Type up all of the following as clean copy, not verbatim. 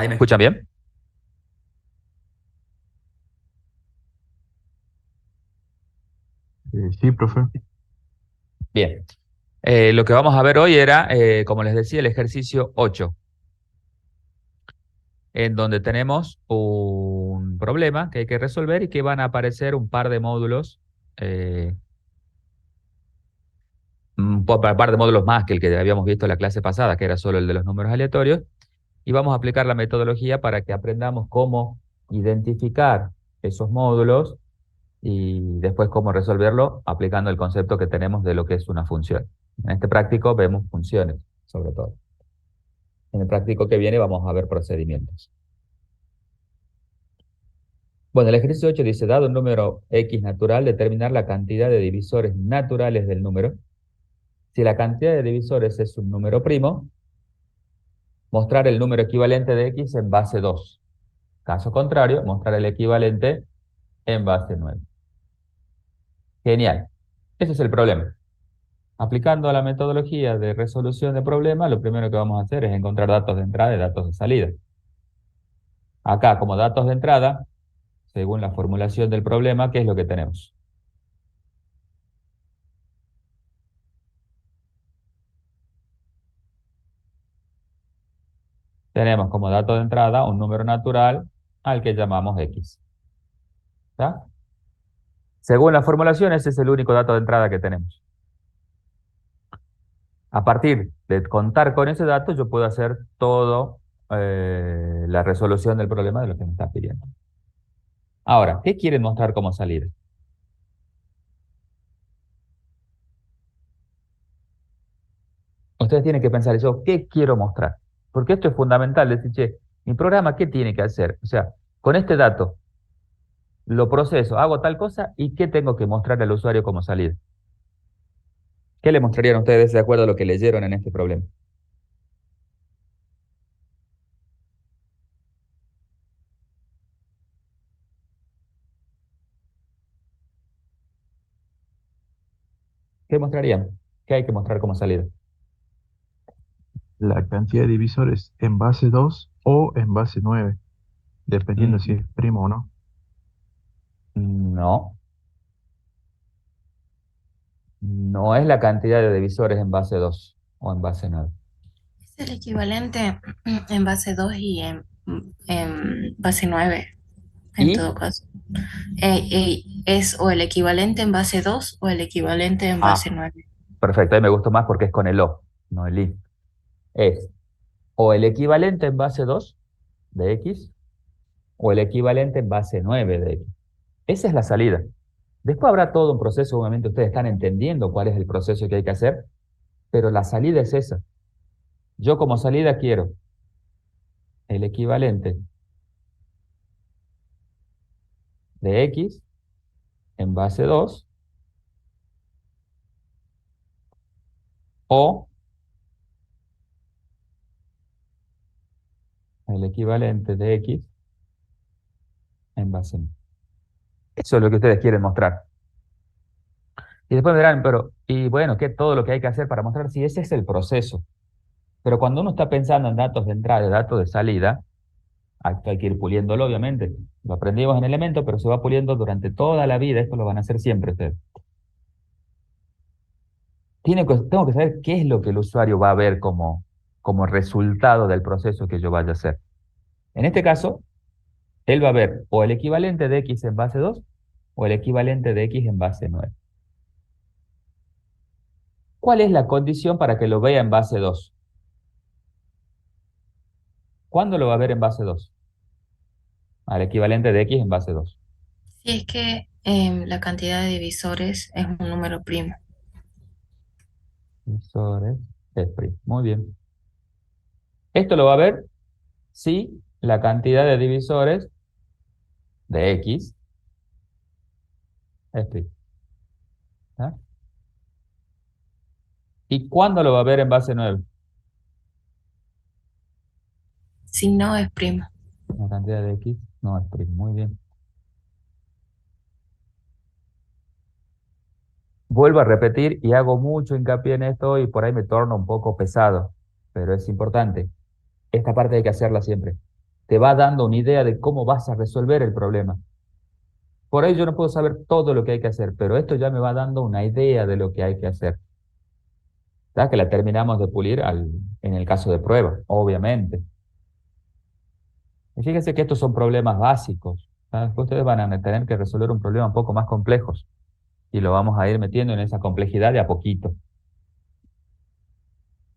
¿Ahí me escuchan bien? Sí, profe. Bien. Lo que vamos a ver hoy era, como les decía, el ejercicio 8, en donde tenemos un problema que hay que resolver y que van a aparecer un par de módulos, eh, par de módulos más que el que habíamos visto en la clase pasada, que era solo el de los números aleatorios, y vamos a aplicar la metodología para que aprendamos cómo identificar esos módulos y después cómo resolverlo aplicando el concepto que tenemos de lo que es una función. En este práctico vemos funciones, sobre todo. En el práctico que viene vamos a ver procedimientos. Bueno, el ejercicio 8 dice, dado un número x natural, determinar la cantidad de divisores naturales del número. Si la cantidad de divisores es un número primo, mostrar el número equivalente de x en base 2. Caso contrario, mostrar el equivalente en base 9. Genial. Ese es el problema. Aplicando la metodología de resolución de problemas, lo primero que vamos a hacer es encontrar datos de entrada y datos de salida. Acá, como datos de entrada, según la formulación del problema, ¿qué es lo que tenemos? Tenemos como dato de entrada un número natural al que llamamos x. ¿Está? Según la formulación, ese es el único dato de entrada que tenemos. A partir de contar con ese dato, yo puedo hacer todo la resolución del problema de lo que me está pidiendo. Ahora, ¿qué quieren mostrar como salida? Ustedes tienen que pensar eso, ¿qué quiero mostrar? Porque esto es fundamental, decir, che, mi programa, ¿qué tiene que hacer? O sea, con este dato, lo proceso, hago tal cosa y ¿qué tengo que mostrar al usuario como salida? ¿Qué le mostrarían ustedes de acuerdo a lo que leyeron en este problema? ¿Qué mostrarían? ¿Qué hay que mostrar como salida? La cantidad de divisores en base 2 o en base 9, dependiendo si Mm, es primo o no. no, no es la cantidad de divisores en base 2 o en base 9. Es el equivalente en base 2 y en base 9 en Y, todo caso. Es o el equivalente en base 2 o el equivalente en base ah, 9. perfecto, ahí me gustó más porque es con el O, no el I. Es o el equivalente en base 2 de X o el equivalente en base 9 de X. Esa es la salida. Después habrá todo un proceso, obviamente ustedes están entendiendo cuál es el proceso que hay que hacer, pero la salida es esa. Yo como salida quiero el equivalente de X en base 2 o el equivalente de X en base 9. Eso es lo que ustedes quieren mostrar. Y después me dirán, pero, y bueno, ¿qué todo lo que hay que hacer para mostrar? Si ese es el proceso. Pero cuando uno está pensando en datos de entrada y datos de salida, hay que ir puliéndolo, obviamente. Lo aprendimos en Elemento, pero se va puliendo durante toda la vida. Esto lo van a hacer siempre ustedes. Tengo que saber qué es lo que el usuario va a ver como resultado del proceso que yo vaya a hacer. En este caso, él va a ver o el equivalente de x en base 2 o el equivalente de x en base 9. ¿Cuál es la condición para que lo vea en base 2? ¿Cuándo lo va a ver en base 2? Al equivalente de x en base 2. Si es que la cantidad de divisores es un número primo. Divisores es primo. Muy bien. Esto lo va a ver si la cantidad de divisores de x es primo. ¿Ah? ¿Y cuándo lo va a ver en base 9? Si no es primo. La cantidad de x no es primo. Muy bien. Vuelvo a repetir y hago mucho hincapié en esto y por ahí me torno un poco pesado, pero es importante. Esta parte hay que hacerla siempre. te va dando una idea de cómo vas a resolver el problema. Por ahí yo no puedo saber todo lo que hay que hacer, pero esto ya me va dando una idea de lo que hay que hacer. ¿Verdad? Que la terminamos de pulir en el caso de prueba, obviamente. Y fíjense que estos son problemas básicos. ¿Sabes? Ustedes van a tener que resolver un problema un poco más complejo y lo vamos a ir metiendo en esa complejidad de a poquito.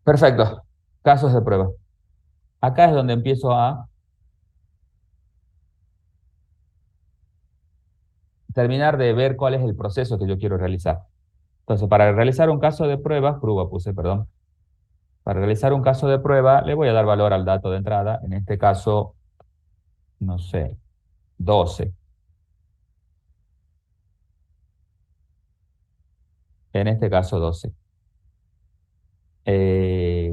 Perfecto. Casos de prueba. Acá es donde empiezo a terminar de ver cuál es el proceso que yo quiero realizar. Entonces, para realizar un caso de prueba puse, perdón. Para realizar un caso de prueba, le voy a dar valor al dato de entrada. En este caso, no sé, 12. En este caso, 12. Eh,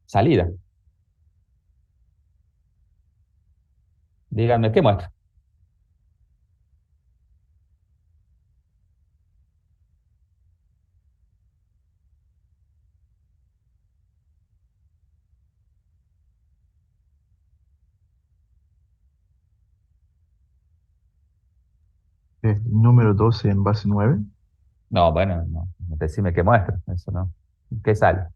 salida. Díganme, ¿qué muestra? Número 12 en base 9. No, bueno, no. Decime qué muestra. Eso no. ¿Qué sale?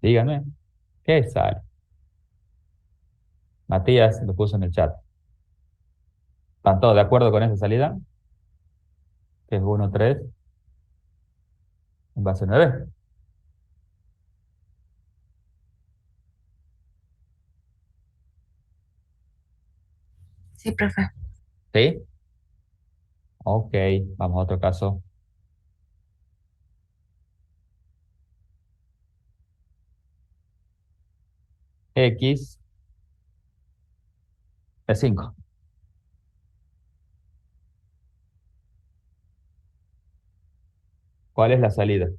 Díganme, ¿qué sale? Matías lo puso en el chat. ¿Están todos de acuerdo con esa salida? Que es 1, 3 en base 9. Sí, profe. ¿Sí? Ok, vamos a otro caso. X es 5. ¿Cuál es la salida?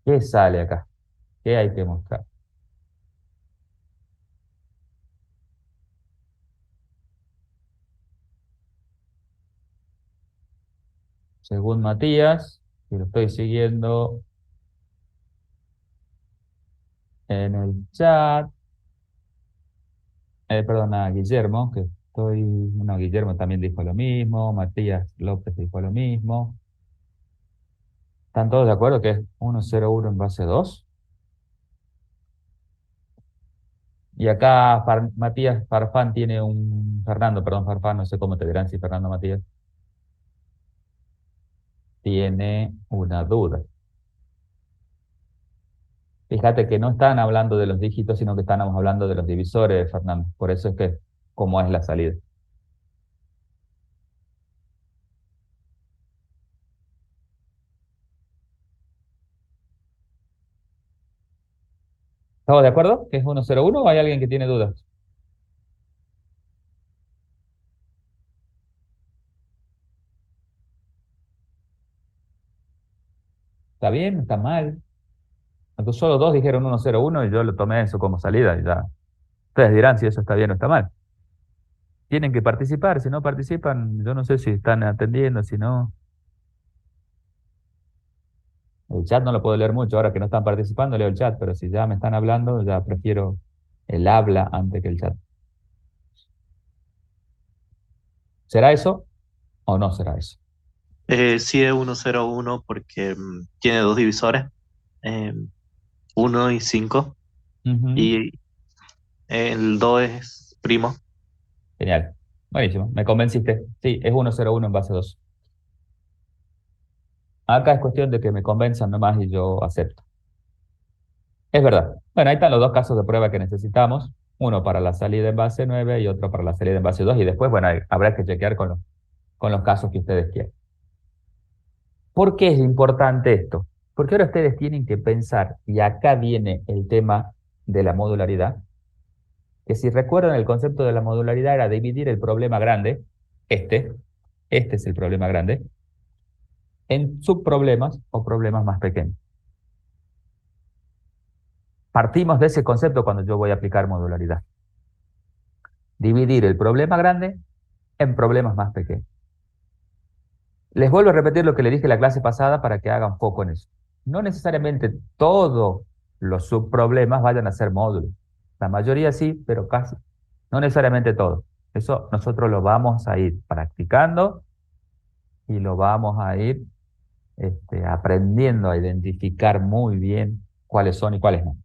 ¿Qué sale acá? ¿Qué hay que mostrar? Según Matías, que lo estoy siguiendo en el chat, perdón, a Guillermo, que estoy, no, Guillermo también dijo lo mismo, Matías López dijo lo mismo. ¿Están todos de acuerdo que es 101 en base 2? Y acá Matías Farfán tiene Fernando, perdón, Farfán, no sé cómo te dirán si Fernando Matías, tiene una duda. Fíjate que no están hablando de los dígitos, sino que estamos hablando de los divisores, Fernando. Por eso es que, ¿cómo es la salida? ¿Estamos de acuerdo? ¿Que es 101 o hay alguien que tiene dudas? ¿Está bien? ¿Está mal? Entonces solo dos dijeron 101 y yo lo tomé eso como salida y ya. Ustedes dirán si eso está bien o está mal. Tienen que participar, si no participan, yo no sé si están atendiendo, si no. El chat no lo puedo leer mucho, ahora que no están participando leo el chat, pero si ya me están hablando, ya prefiero el habla antes que el chat. ¿Será eso o no será eso? Sí es 101 porque tiene dos divisores, eh, 1 y 5, Ujú. y el 2 es primo. Genial. Buenísimo. Me convenciste. Sí, es 101 en base 2. Acá es cuestión de que me convenzan nomás y yo acepto. Es verdad. Bueno, ahí están los dos casos de prueba que necesitamos. Uno para la salida en base 9 y otro para la salida en base 2. Y después, bueno, habrá que chequear con los casos que ustedes quieran. ¿Por qué es importante esto? Porque ahora ustedes tienen que pensar, y acá viene el tema de la modularidad, que si recuerdan el concepto de la modularidad era dividir el problema grande, este, este es el problema grande, en subproblemas o problemas más pequeños. Partimos de ese concepto cuando yo voy a aplicar modularidad. Dividir el problema grande en problemas más pequeños. Les vuelvo a repetir lo que le dije en la clase pasada para que hagan foco en eso. No necesariamente todos los subproblemas vayan a ser módulos. La mayoría sí, pero casi. No necesariamente todos. Eso nosotros lo vamos a ir practicando y lo vamos a ir aprendiendo a identificar muy bien cuáles son y cuáles no.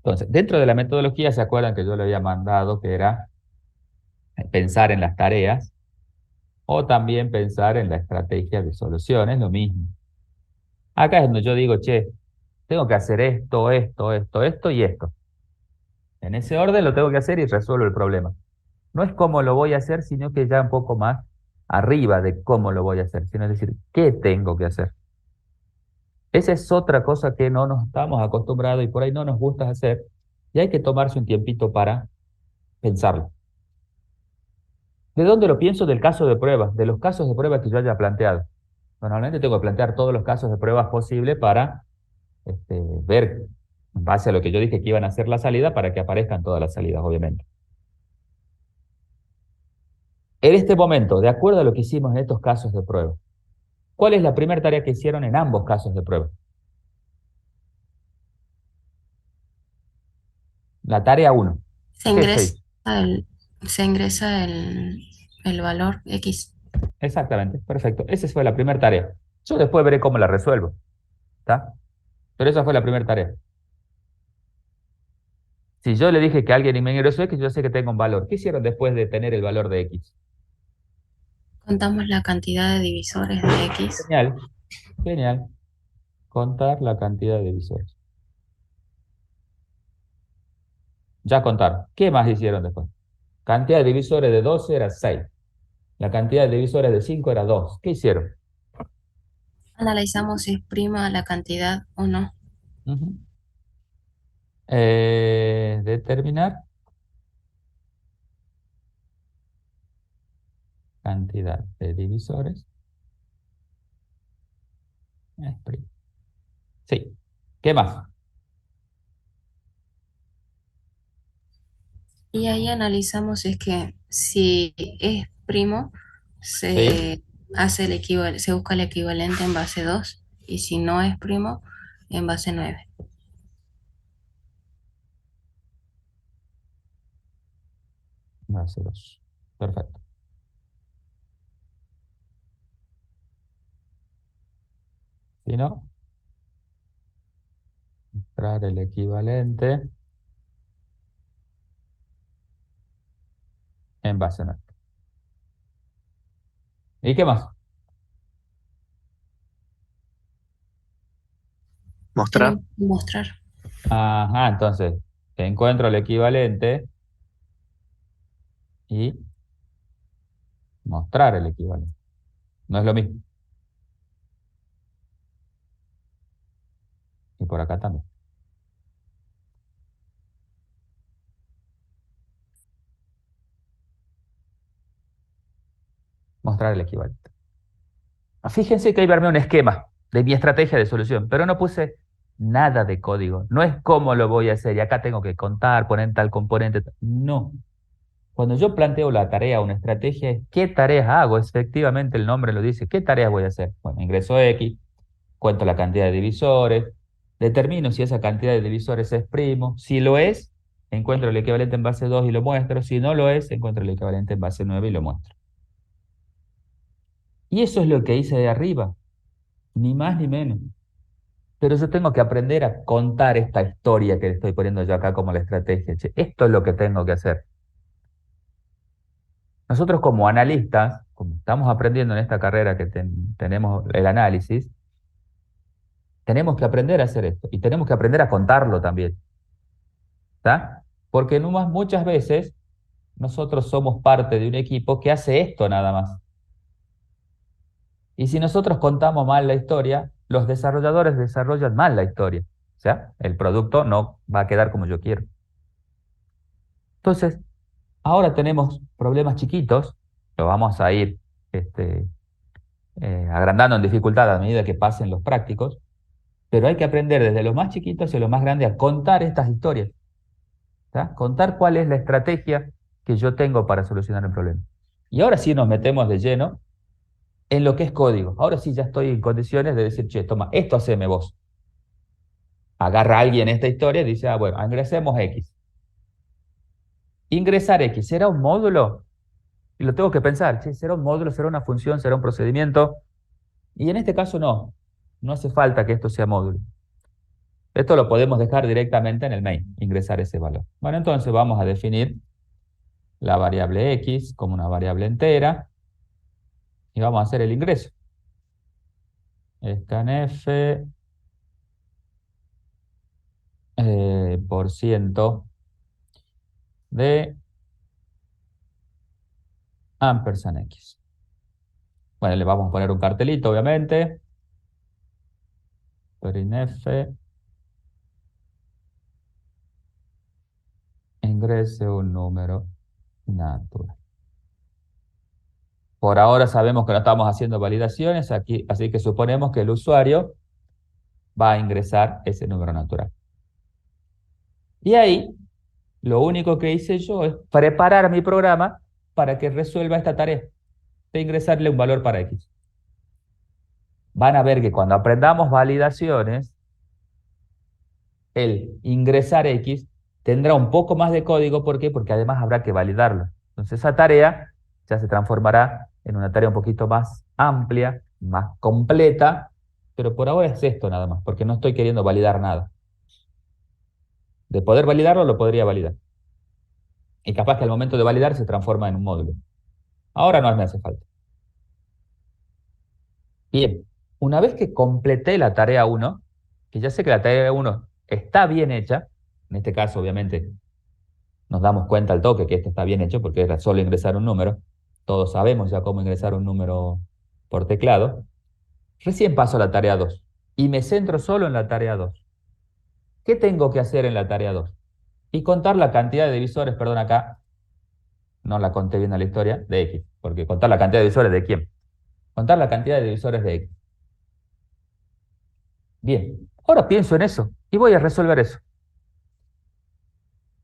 Entonces, dentro de la metodología, ¿se acuerdan que yo le había mandado que era pensar en las tareas o también pensar en la estrategia de soluciones, lo mismo? Acá es donde yo digo, che, tengo que hacer esto, esto, esto, esto y esto. En ese orden lo tengo que hacer y resuelvo el problema. No es cómo lo voy a hacer, sino que ya un poco más arriba de cómo lo voy a hacer, sino es decir, ¿qué tengo que hacer? Esa es otra cosa que no nos estamos acostumbrados y por ahí no nos gusta hacer y hay que tomarse un tiempito para pensarlo. ¿De dónde lo pienso? Del caso de prueba, de los casos de prueba que yo haya planteado. Normalmente tengo que plantear todos los casos de pruebas posibles para ver, en base a lo que yo dije que iban a hacer la salida, para que aparezcan todas las salidas, obviamente. En este momento, de acuerdo a lo que hicimos en estos casos de prueba, ¿cuál es la primera tarea que hicieron en ambos casos de prueba? La tarea uno. Se ¿Qué se ingresa hizo? el, se ingresa el valor X. Exactamente, perfecto. Esa fue la primera tarea. Yo después veré cómo la resuelvo, ¿está? Pero esa fue la primera tarea. Si yo le dije que alguien me ingresó X, yo sé que tengo un valor. ¿Qué hicieron después de tener el valor de X? Contamos la cantidad de divisores de X. Genial, genial. Contar la cantidad de divisores. Ya contaron. ¿Qué más hicieron después? Cantidad de divisores de 12 era 6. La cantidad de divisores de 5 era 2. ¿Qué hicieron? Analizamos si es prima la cantidad o no. Ujú. Determinar cantidad de divisores es prima. Sí. ¿Qué más? Y ahí analizamos si es primo, Sí. se hace se busca el equivalente en base 2 y si no es primo, en base 9. Base 2. Perfecto. Si no, mostrar el equivalente en base 9. ¿Y qué más? Mostrar. Tenemos que mostrar. Ajá, entonces, encuentro el equivalente y mostrar el equivalente. No es lo mismo. Y por acá también. Mostrar el equivalente. Fíjense que ahí verme un esquema de mi estrategia de solución, pero no puse nada de código. No es cómo lo voy a hacer y acá tengo que contar, poner tal componente. No. Cuando yo planteo la tarea, una estrategia, es qué tareas hago. Efectivamente, el nombre lo dice. ¿Qué tareas voy a hacer? Bueno, ingreso X, cuento la cantidad de divisores, determino si esa cantidad de divisores es primo. Si lo es, encuentro el equivalente en base 2 y lo muestro. Si no lo es, encuentro el equivalente en base 9 y lo muestro. Y eso es lo que hice de arriba, ni más ni menos. Pero yo tengo que aprender a contar esta historia que le estoy poniendo yo acá como la estrategia. Che, esto es lo que tengo que hacer. Nosotros como analistas, como estamos aprendiendo en esta carrera que tenemos el análisis, Tenemos que aprender a hacer esto y tenemos que aprender a contarlo también. ¿Está? Porque muchas veces nosotros somos parte de un equipo que hace esto nada más. Y si nosotros contamos mal la historia, los desarrolladores desarrollan mal la historia. O sea, el producto no va a quedar como yo quiero. Entonces, ahora tenemos problemas chiquitos, lo vamos a ir este, agrandando en dificultad a medida que pasen los prácticos, pero hay que aprender desde los más chiquitos y los más grandes a contar estas historias. ¿Tá? Contar cuál es la estrategia que yo tengo para solucionar el problema. Y ahora sí nos metemos de lleno en lo que es código. Ahora sí ya estoy en condiciones de decir, che, toma, esto haceme vos. Agarra a alguien esta historia y dice, ah, bueno, ingresemos X. Ingresar X, ¿será un módulo? Y lo tengo que pensar, che, ¿será un módulo? ¿Será una función? ¿Será un procedimiento? Y en este caso no. No hace falta que esto sea módulo. Esto lo podemos dejar directamente en el main, ingresar ese valor. Bueno, entonces vamos a definir la variable X como una variable entera y vamos a hacer el ingreso. Scanf por ciento de ampersand X. Bueno, le vamos a poner un cartelito, obviamente. Printf ingrese un número natural. Por ahora sabemos que no estamos haciendo validaciones aquí, así que suponemos que el usuario va a ingresar ese número natural. Y ahí, lo único que hice yo es preparar mi programa para que resuelva esta tarea de ingresarle un valor para X. Van a ver que cuando aprendamos validaciones, el ingresar X tendrá un poco más de código. ¿Por qué? Porque además habrá que validarlo. Entonces esa tarea ya se transformará en una tarea un poquito más amplia, más completa, pero por ahora es esto nada más, porque no estoy queriendo validar nada. De poder validarlo, lo podría validar. Y capaz que al momento de validar se transforma en un módulo. Ahora no me hace falta. Bien, una vez que completé la tarea 1, que ya sé que la tarea 1 está bien hecha, en este caso obviamente nos damos cuenta al toque que esto está bien hecho porque era solo ingresar un número, todos sabemos ya cómo ingresar un número por teclado, recién paso a la tarea 2 y me centro solo en la tarea 2. ¿Qué tengo que hacer en la tarea 2? Y contar la cantidad de divisores, perdón, acá no la conté bien a la historia, de X, porque contar la cantidad de divisores de quién. Contar la cantidad de divisores de X. Bien, ahora pienso en eso y voy a resolver eso.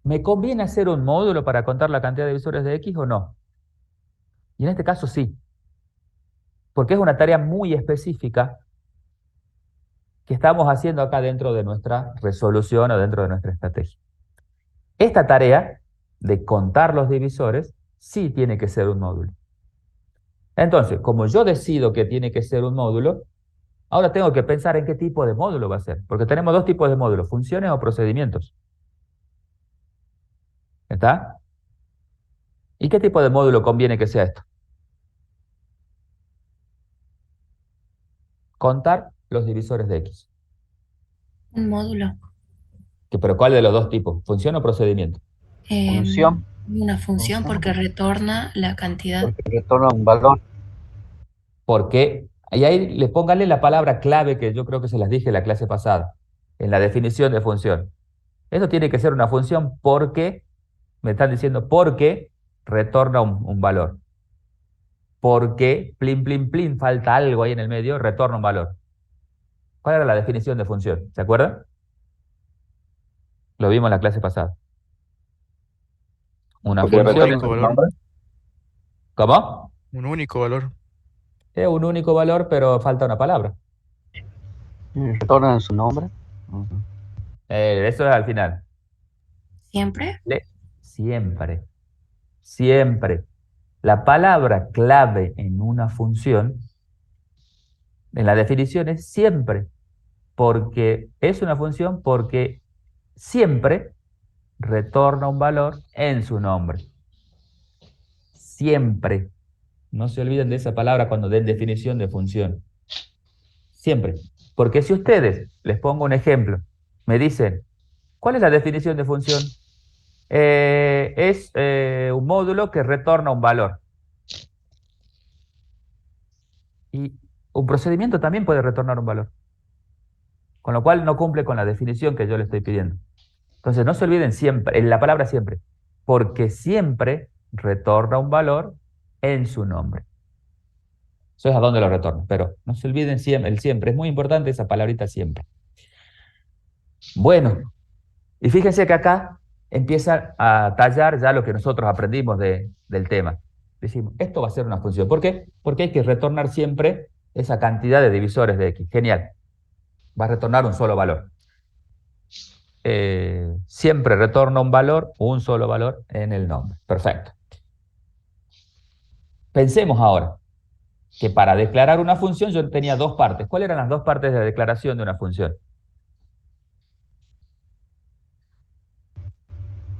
¿Me conviene hacer un módulo para contar la cantidad de divisores de X o no? Y en este caso sí, porque es una tarea muy específica que estamos haciendo acá dentro de nuestra resolución o dentro de nuestra estrategia. Esta tarea de contar los divisores sí tiene que ser un módulo. Entonces, como yo decido que tiene que ser un módulo, ahora tengo que pensar en qué tipo de módulo va a ser, porque tenemos dos tipos de módulos, funciones o procedimientos. ¿Está? ¿Y qué tipo de módulo conviene que sea esto? Contar los divisores de X. Un módulo. ¿Pero cuál de los dos tipos? ¿Función o procedimiento? Función, Una función porque retorna la cantidad. porque retorna un valor. Porque, y ahí le póngale la palabra clave que yo creo que se las dije en la clase pasada, en la definición de función. Esto tiene que ser una función porque, me están diciendo, porque retorna un valor. Porque, plin, plin, plin, falta algo ahí en el medio, retorna un valor. ¿Cuál era la definición de función? ¿Se acuerdan? Lo vimos en la clase pasada. Una Porque Un función. retorna único un valor. nombre. ¿Cómo? Un único valor. Es un único valor, pero falta una palabra. Retorna su nombre. Eso es al final. ¿Siempre? Siempre. Siempre. La palabra clave en una función, en la definición es siempre, porque es una función porque siempre retorna un valor en su nombre. Siempre. No se olviden de esa palabra cuando den definición de función. Siempre. Porque si ustedes, les pongo un ejemplo, me dicen, ¿cuál es la definición de función? Es un módulo que retorna un valor. Y un procedimiento también puede retornar un valor, con lo cual no cumple con la definición que yo le estoy pidiendo. Entonces, no se olviden siempre, en la palabra siempre, porque siempre retorna un valor en su nombre. Eso es a dónde lo retorna, pero no se olviden siempre, el siempre. Es muy importante esa palabrita siempre. Bueno, y fíjense que acá empieza a tallar ya lo que nosotros aprendimos del tema. Decimos, esto va a ser una función. ¿Por qué? Porque hay que retornar siempre esa cantidad de divisores de x. Genial. Va a retornar un solo valor. Siempre retorna un solo valor en el nombre. Perfecto. Pensemos ahora que para declarar una función yo tenía dos partes. ¿Cuáles eran las dos partes de la declaración de una función?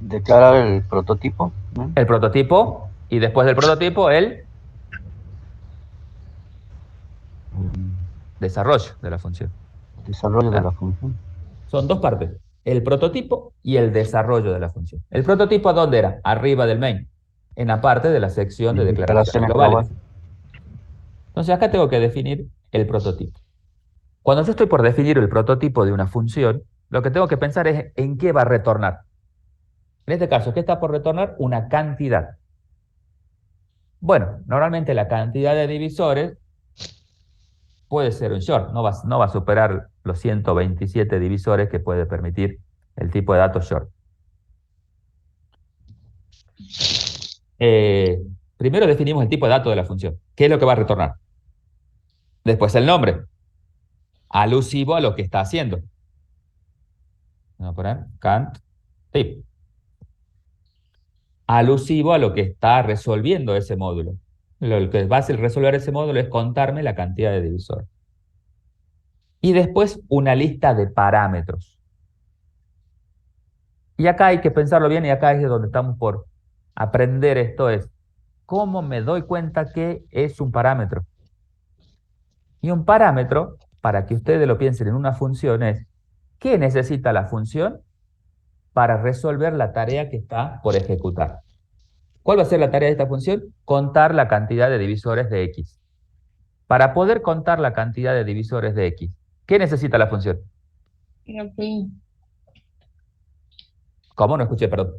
Declarar el prototipo, ¿no? El prototipo y después del prototipo el desarrollo de la función. Desarrollo de ¿Ah? la función. Son dos partes, el prototipo y el desarrollo de la función. ¿El prototipo dónde era? Arriba del main, en la parte de la sección de declaraciones Declaraciones globales. globales. Entonces acá tengo que definir el prototipo. Cuando yo estoy por definir el prototipo de una función, lo que tengo que pensar es en qué va a retornar. En este caso, ¿qué está por retornar? Una cantidad. Bueno, normalmente la cantidad de divisores puede ser un short, no va a superar los 127 divisores que puede permitir el tipo de datos short. Primero definimos el tipo de datos de la función. ¿Qué es lo que va a retornar? Después el nombre, alusivo a lo que está haciendo. Vamos a poner can't tip. Alusivo a lo que está resolviendo ese módulo. Lo que va a hacer resolver ese módulo es contarme la cantidad de divisores. Y después una lista de parámetros. Y acá hay que pensarlo bien y acá es donde estamos por aprender esto es, ¿cómo me doy cuenta que es un parámetro? Y un parámetro, para que ustedes lo piensen en una función, es ¿qué necesita la función para resolver la tarea que está por ejecutar? ¿Cuál va a ser la tarea de esta función? Contar la cantidad de divisores de x. Para poder contar la cantidad de divisores de x, ¿qué necesita la función? ¿Cómo? No escuché, perdón.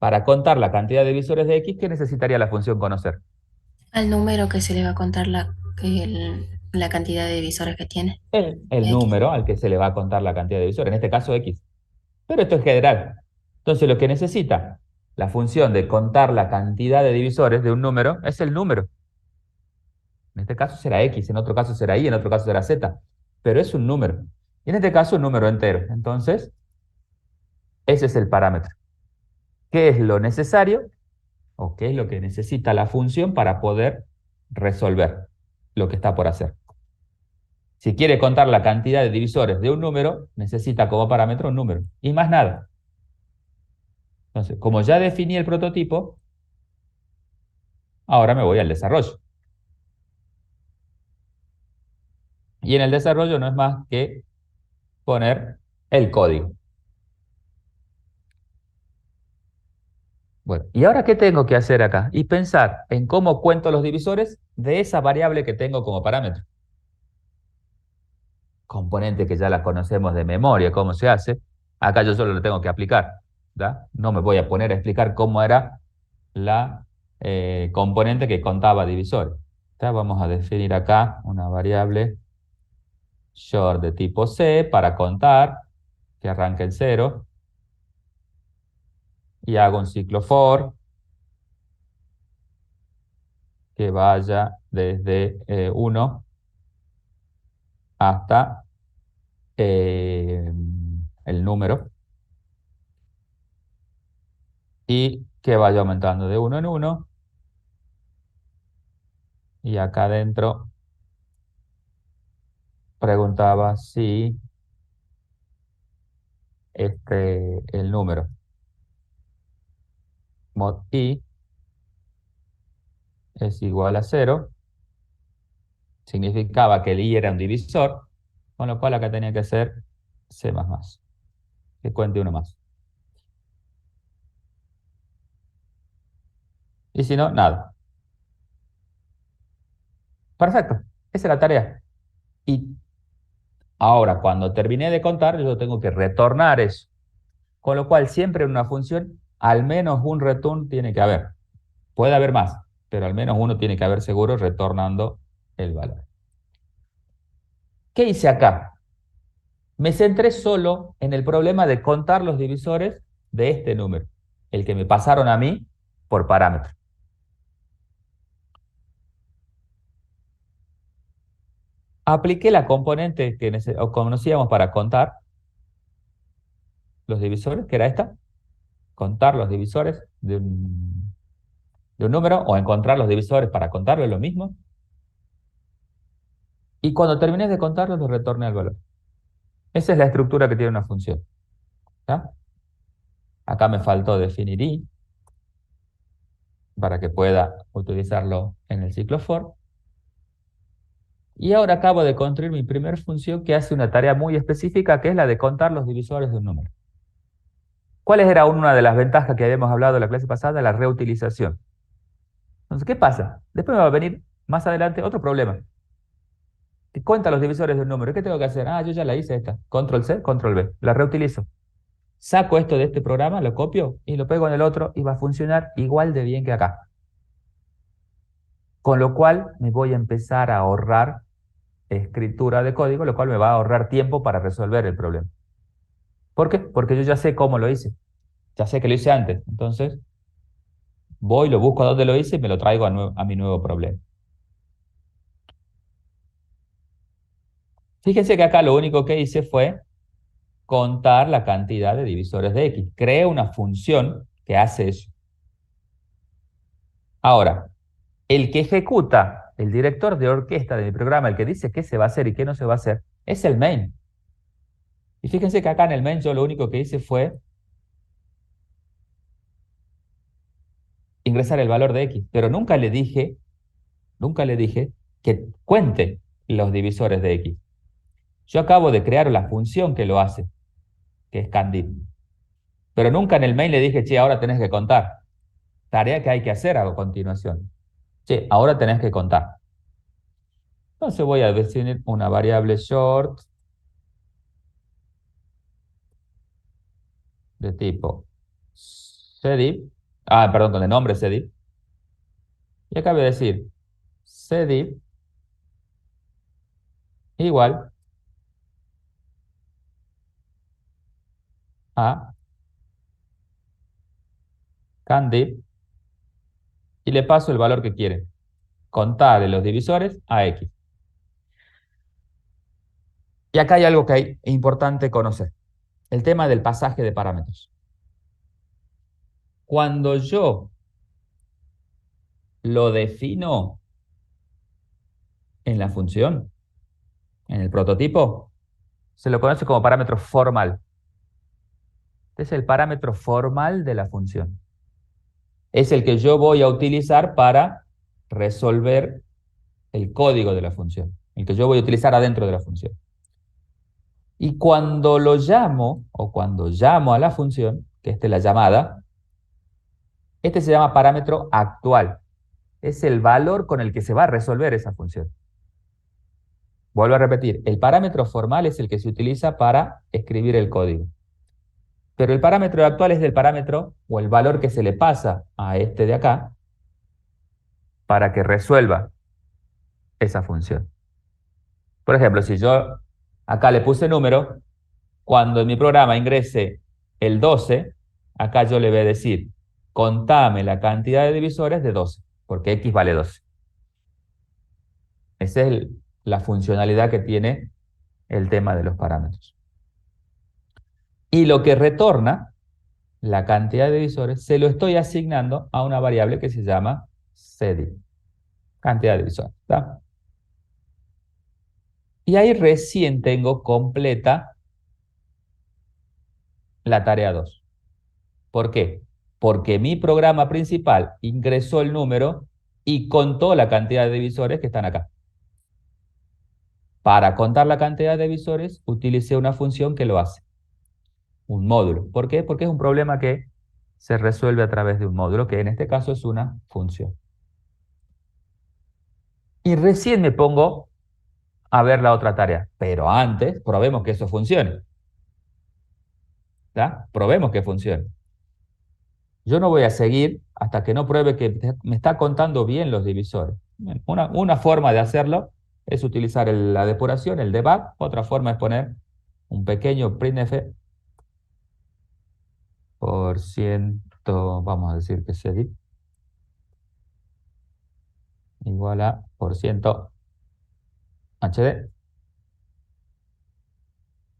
Para contar la cantidad de divisores de x, ¿qué necesitaría la función conocer? Al número que se le va a contar la cantidad de divisores que tiene. El X. número al que se le va a contar la cantidad de divisores, en este caso x. Pero esto es general. Entonces lo que necesita la función de contar la cantidad de divisores de un número es el número. En este caso será x, en otro caso será y, en otro caso será z. Pero es un número. Y en este caso un número entero. Entonces, ese es el parámetro. ¿Qué es lo necesario o qué es lo que necesita la función para poder resolver lo que está por hacer? Si quiere contar la cantidad de divisores de un número, necesita como parámetro un número. Y más nada. Entonces, como ya definí el prototipo, ahora me voy al desarrollo. Y en el desarrollo no es más que poner el código. Bueno, ¿y ahora qué tengo que hacer acá? Y pensar en cómo cuento los divisores de esa variable que tengo como parámetro. Componente que ya la conocemos de memoria, cómo se hace. Acá yo solo lo tengo que aplicar, ¿da? No me voy a poner a explicar cómo era la componente que contaba divisores. ¿Tá? Vamos a definir acá una variable short de tipo C para contar, que arranque en 0, y hago un ciclo for que vaya desde 1 hasta el número y que vaya aumentando de 1 en 1 y acá adentro preguntaba si el número mod i es igual a 0 significaba que el i era un divisor, con lo cual acá tenía que ser c++, que cuente uno más. Y si no, nada. Perfecto, esa es la tarea. Y ahora, cuando terminé de contar, yo tengo que retornar eso. Con lo cual, siempre en una función, al menos un return tiene que haber. Puede haber más, pero al menos uno tiene que haber seguro retornando el valor. ¿Qué hice acá? Me centré solo en el problema de contar los divisores de este número, el que me pasaron a mí por parámetro. Apliqué la componente que conocíamos para contar los divisores, que era esta, contar los divisores de un número o encontrar los divisores para contarlo es lo mismo. Y cuando terminé de contarlos, los retorné al valor. Esa es la estructura que tiene una función. ¿Ya? Acá me faltó definir i para que pueda utilizarlo en el ciclo for. Y ahora acabo de construir mi primera función que hace una tarea muy específica, que es la de contar los divisores de un número. ¿Cuál era una de las ventajas que habíamos hablado en la clase pasada? La reutilización. Entonces, ¿qué pasa? Después me va a venir más adelante otro problema. Que cuenta los divisores de un número. ¿Qué tengo que hacer? Ah, yo ya la hice esta. Control C, Control V. La reutilizo. Saco esto de este programa, lo copio y lo pego en el otro y va a funcionar igual de bien que acá. Con lo cual me voy a empezar a ahorrar escritura de código, lo cual me va a ahorrar tiempo para resolver el problema. ¿Por qué? Porque yo ya sé cómo lo hice. Ya sé que lo hice antes. Entonces, voy, lo busco a donde lo hice y me lo traigo a mi nuevo problema. Fíjense que acá lo único que hice fue contar la cantidad de divisores de x. Creé una función que hace eso. Ahora, el que ejecuta, el director de orquesta de mi programa, el que dice qué se va a hacer y qué no se va a hacer, es el main. Y fíjense que acá en el main yo lo único que hice fue ingresar el valor de x, pero nunca le dije que cuente los divisores de x. Yo acabo de crear la función que lo hace, que es candid. Pero nunca en el main le dije, che, ahora tenés que contar. Tarea que hay que hacer a continuación. Che, ahora tenés que contar. Entonces voy a definir una variable short de tipo cdiff, perdón, con el nombre cdiff. Y acá voy a decir cdiff igual a candid y le paso el valor que quiere. Contar los divisores a x. Y acá hay algo que es importante conocer. El tema del pasaje de parámetros. Cuando yo lo defino en la función, en el prototipo, se lo conoce como parámetro formal. Este es el parámetro formal de la función. Es el que yo voy a utilizar para resolver el código de la función, el que yo voy a utilizar adentro de la función. Y cuando lo llamo, o cuando llamo a la función, que esta es la llamada, este se llama parámetro actual. Es el valor con el que se va a resolver esa función. Vuelvo a repetir, el parámetro formal es el que se utiliza para escribir el código. Pero el parámetro actual es del parámetro o el valor que se le pasa a este de acá para que resuelva esa función. Por ejemplo, si yo acá le puse número, cuando en mi programa ingrese el 12, acá yo le voy a decir, contame la cantidad de divisores de 12, porque x vale 12. Esa es la funcionalidad que tiene el tema de los parámetros. Y lo que retorna, la cantidad de divisores, se lo estoy asignando a una variable que se llama cdiff, cantidad de divisores. ¿Está? Y ahí recién tengo completa la tarea 2. ¿Por qué? Porque mi programa principal ingresó el número y contó la cantidad de divisores que están acá. Para contar la cantidad de divisores, utilicé una función que lo hace, un módulo. ¿Por qué? Porque es un problema que se resuelve a través de un módulo, que en este caso es una función. Y recién me pongo a ver la otra tarea, pero antes probemos que eso funcione. ¿Ya? Probemos que funcione. Yo no voy a seguir hasta que no pruebe que me está contando bien los divisores. Bueno, una forma de hacerlo es utilizar la depuración, el debug. Otra forma es poner un pequeño printf por ciento, vamos a decir que cedip igual a por ciento hd,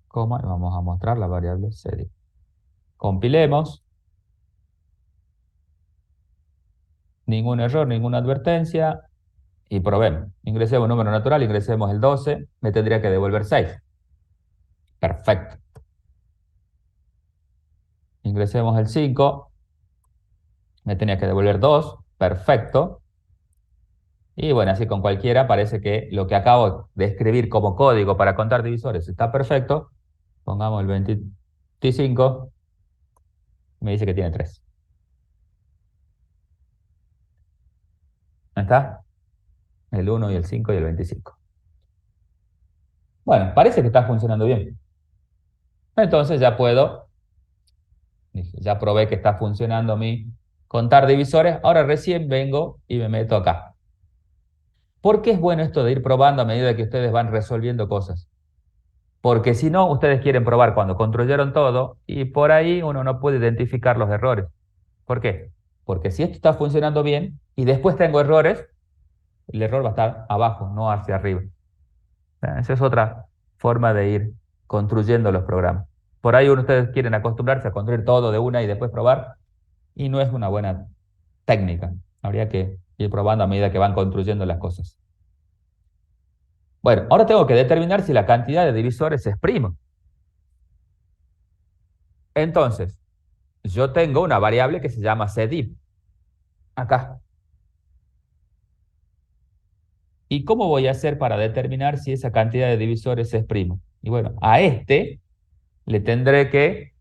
coma, y vamos a mostrar la variable cedip. Compilemos. Ningún error, ninguna advertencia. Y probemos. Ingresemos un número natural, ingresemos el 12, me tendría que devolver 6. Perfecto. Ingresemos el 5, me tenía que devolver 2. Perfecto. Y bueno, así con cualquiera parece que lo que acabo de escribir como código para contar divisores está perfecto. Pongamos el 25, me dice que tiene 3. ¿No está? El 1 y el 5 y el 25. Bueno, parece que está funcionando bien. Entonces ya puedo, ya probé que está funcionando mi contar divisores. Ahora recién vengo y me meto acá. ¿Por qué es bueno esto de ir probando a medida que ustedes van resolviendo cosas? Porque si no, ustedes quieren probar cuando construyeron todo y por ahí uno no puede identificar los errores. ¿Por qué? Porque si esto está funcionando bien y después tengo errores, el error va a estar abajo, no hacia arriba. Esa es otra forma de ir construyendo los programas. Por ahí ustedes quieren acostumbrarse a construir todo de una y después probar, y no es una buena técnica. Habría que ir probando a medida que van construyendo las cosas. Bueno, ahora tengo que determinar si la cantidad de divisores es primo. Entonces, yo tengo una variable que se llama cdiv, acá. ¿Y cómo voy a hacer para determinar si esa cantidad de divisores es primo? Y bueno, a este le tendré que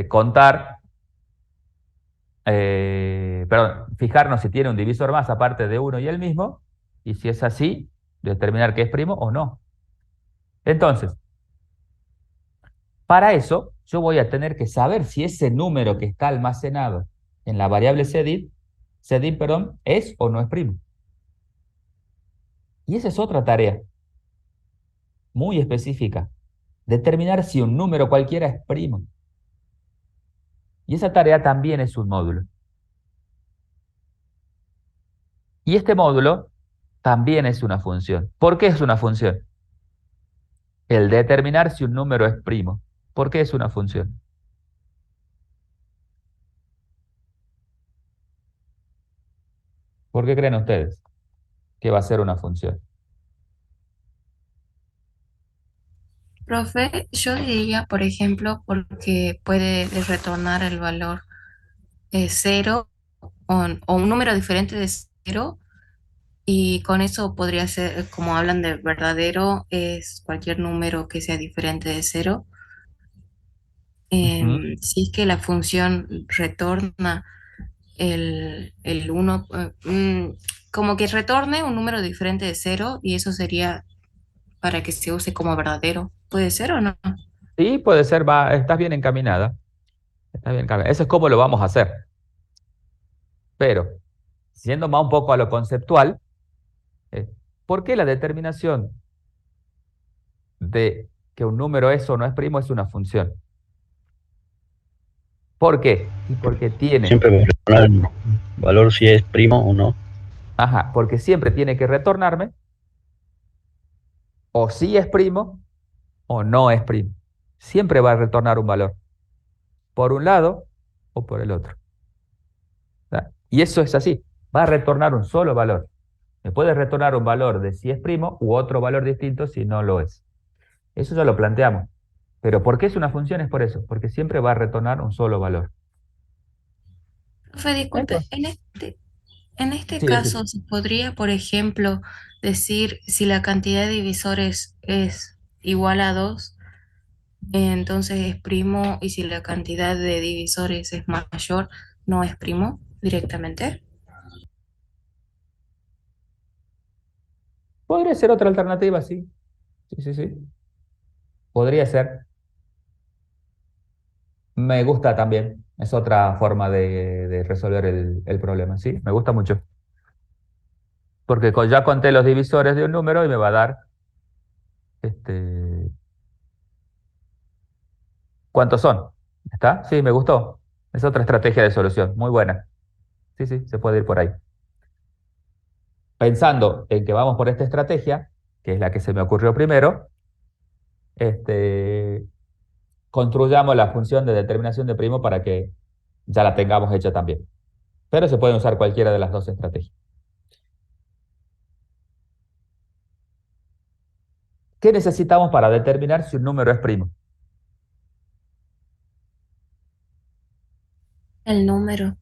contar, perdón, fijarnos si tiene un divisor más aparte de uno y el mismo, y si es así, determinar que es primo o no. Entonces, para eso, yo voy a tener que saber si ese número que está almacenado en la variable cdiv, perdón, es o no es primo. Y esa es otra tarea muy específica, determinar si un número cualquiera es primo. Y esa tarea también es un módulo. Y este módulo también es una función. ¿Por qué es una función? El determinar si un número es primo. ¿Por qué es una función? ¿Por qué creen ustedes que va a ser una función? Profe, yo diría, por ejemplo, porque puede retornar el valor cero o un número diferente de cero, y con eso podría ser, como hablan de verdadero, es cualquier número que sea diferente de cero. Ujú. Si es que la función retorna el 1, como que retorne un número diferente de cero, y eso sería para que se use como verdadero. ¿Puede ser o no? Sí, puede ser, estás bien encaminada. Estás bien encaminada. Eso es cómo lo vamos a hacer. Pero, siendo más un poco a lo conceptual, eh, ¿por qué la determinación de que un número es o no es primo es una función? ¿Por qué? Y porque tiene, Siempre me retorna el valor si es primo o no. porque siempre tiene que retornarme o si es primo o no es primo. Siempre va a retornar un valor, por un lado o por el otro. ¿Verdad? Y eso es así, va a retornar un solo valor. Me puede retornar un valor de si es primo u otro valor distinto si no lo es. Eso ya lo planteamos. Pero ¿por qué es una función? Es por eso, porque siempre va a retornar un solo valor. Profe, disculpe, Entonces, En este Sí, sí. caso, se podría, por ejemplo, decir si la cantidad de divisores es igual a 2, entonces es primo, y si la cantidad de divisores es mayor, no es primo directamente. Podría ser otra alternativa, sí. Sí, sí, sí. Podría ser. Me gusta también. Es otra forma de resolver el problema, sí. Me gusta mucho. Porque ya conté los divisores de un número y me va a dar este, ¿cuántos son? ¿Está? Sí, me gustó. Es otra estrategia de solución. Muy buena. Sí, sí, se puede ir por ahí. Pensando en que vamos por esta estrategia, que es la que se me ocurrió primero, este, construyamos la función de determinación de primo para que ya la tengamos hecha también. Pero se pueden usar cualquiera de las dos estrategias. ¿Qué necesitamos para determinar si un número es primo? El número.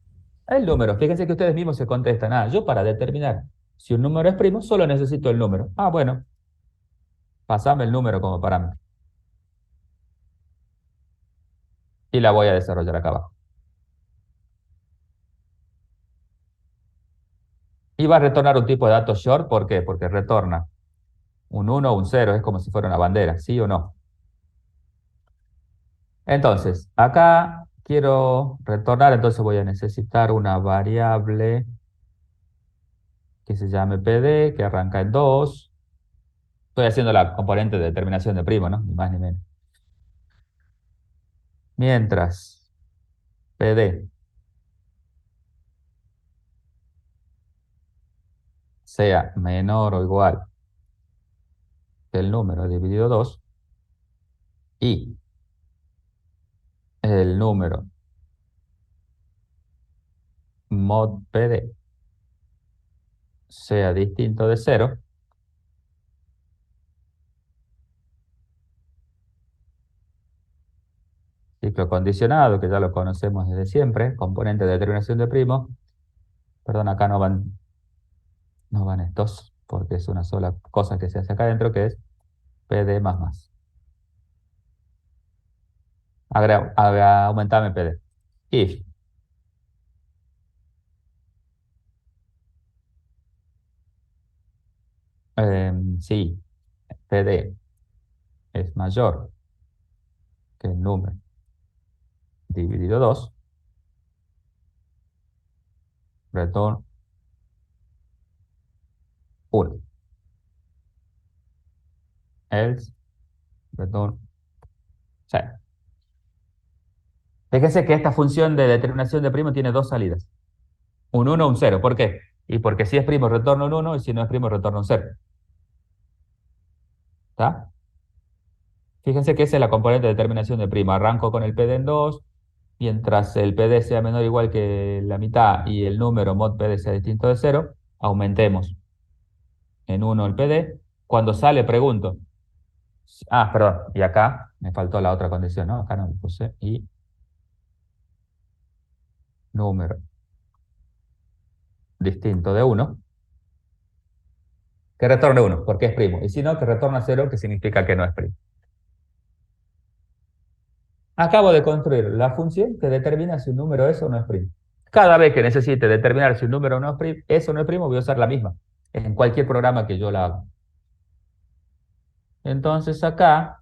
El número. Fíjense que ustedes mismos se contestan. Ah, yo para determinar si un número es primo solo necesito el número. Ah, bueno, pasame el número como parámetro. Y la voy a desarrollar acá abajo. Y va a retornar un tipo de dato short. ¿Por qué? Porque retorna un 1 o un 0. Es como si fuera una bandera, ¿sí o no? Entonces, acá quiero retornar, entonces voy a necesitar una variable que se llame PD, que arranca en 2. Estoy haciendo la componente de determinación de primo, ¿no? Ni más ni menos. Mientras PD sea menor o igual que el número dividido 2 y el número mod PD sea distinto de 0, ciclo condicionado, que ya lo conocemos desde siempre, componente de determinación de primo. Perdón, acá no van estos, porque es una sola cosa que se hace acá adentro, que es PD más más. Aumentame PD. If si PD es mayor que el número dividido 2, return 1. Else, return 0. Fíjense que esta función de determinación de primo tiene dos salidas. Un 1 o un 0. ¿Por qué? Y porque si es primo retorna un 1 y si no es primo retorna un 0. ¿Está? Fíjense que esa es la componente de determinación de primo. Arranco con el PD en 2. Mientras el PD sea menor o igual que la mitad y el número mod PD sea distinto de 0, aumentemos en 1 el PD. Cuando sale, pregunto. Ah, perdón. Y acá me faltó la otra condición, ¿no? Acá no le puse. Y número distinto de 1, que retorne 1, porque es primo. Y si no, que retorna 0, que significa que no es primo. Acabo de construir la función que determina si un número es o no es primo. Cada vez que necesite determinar si un número no es primo, es o no es primo, voy a usar la misma en cualquier programa que yo la haga. Entonces acá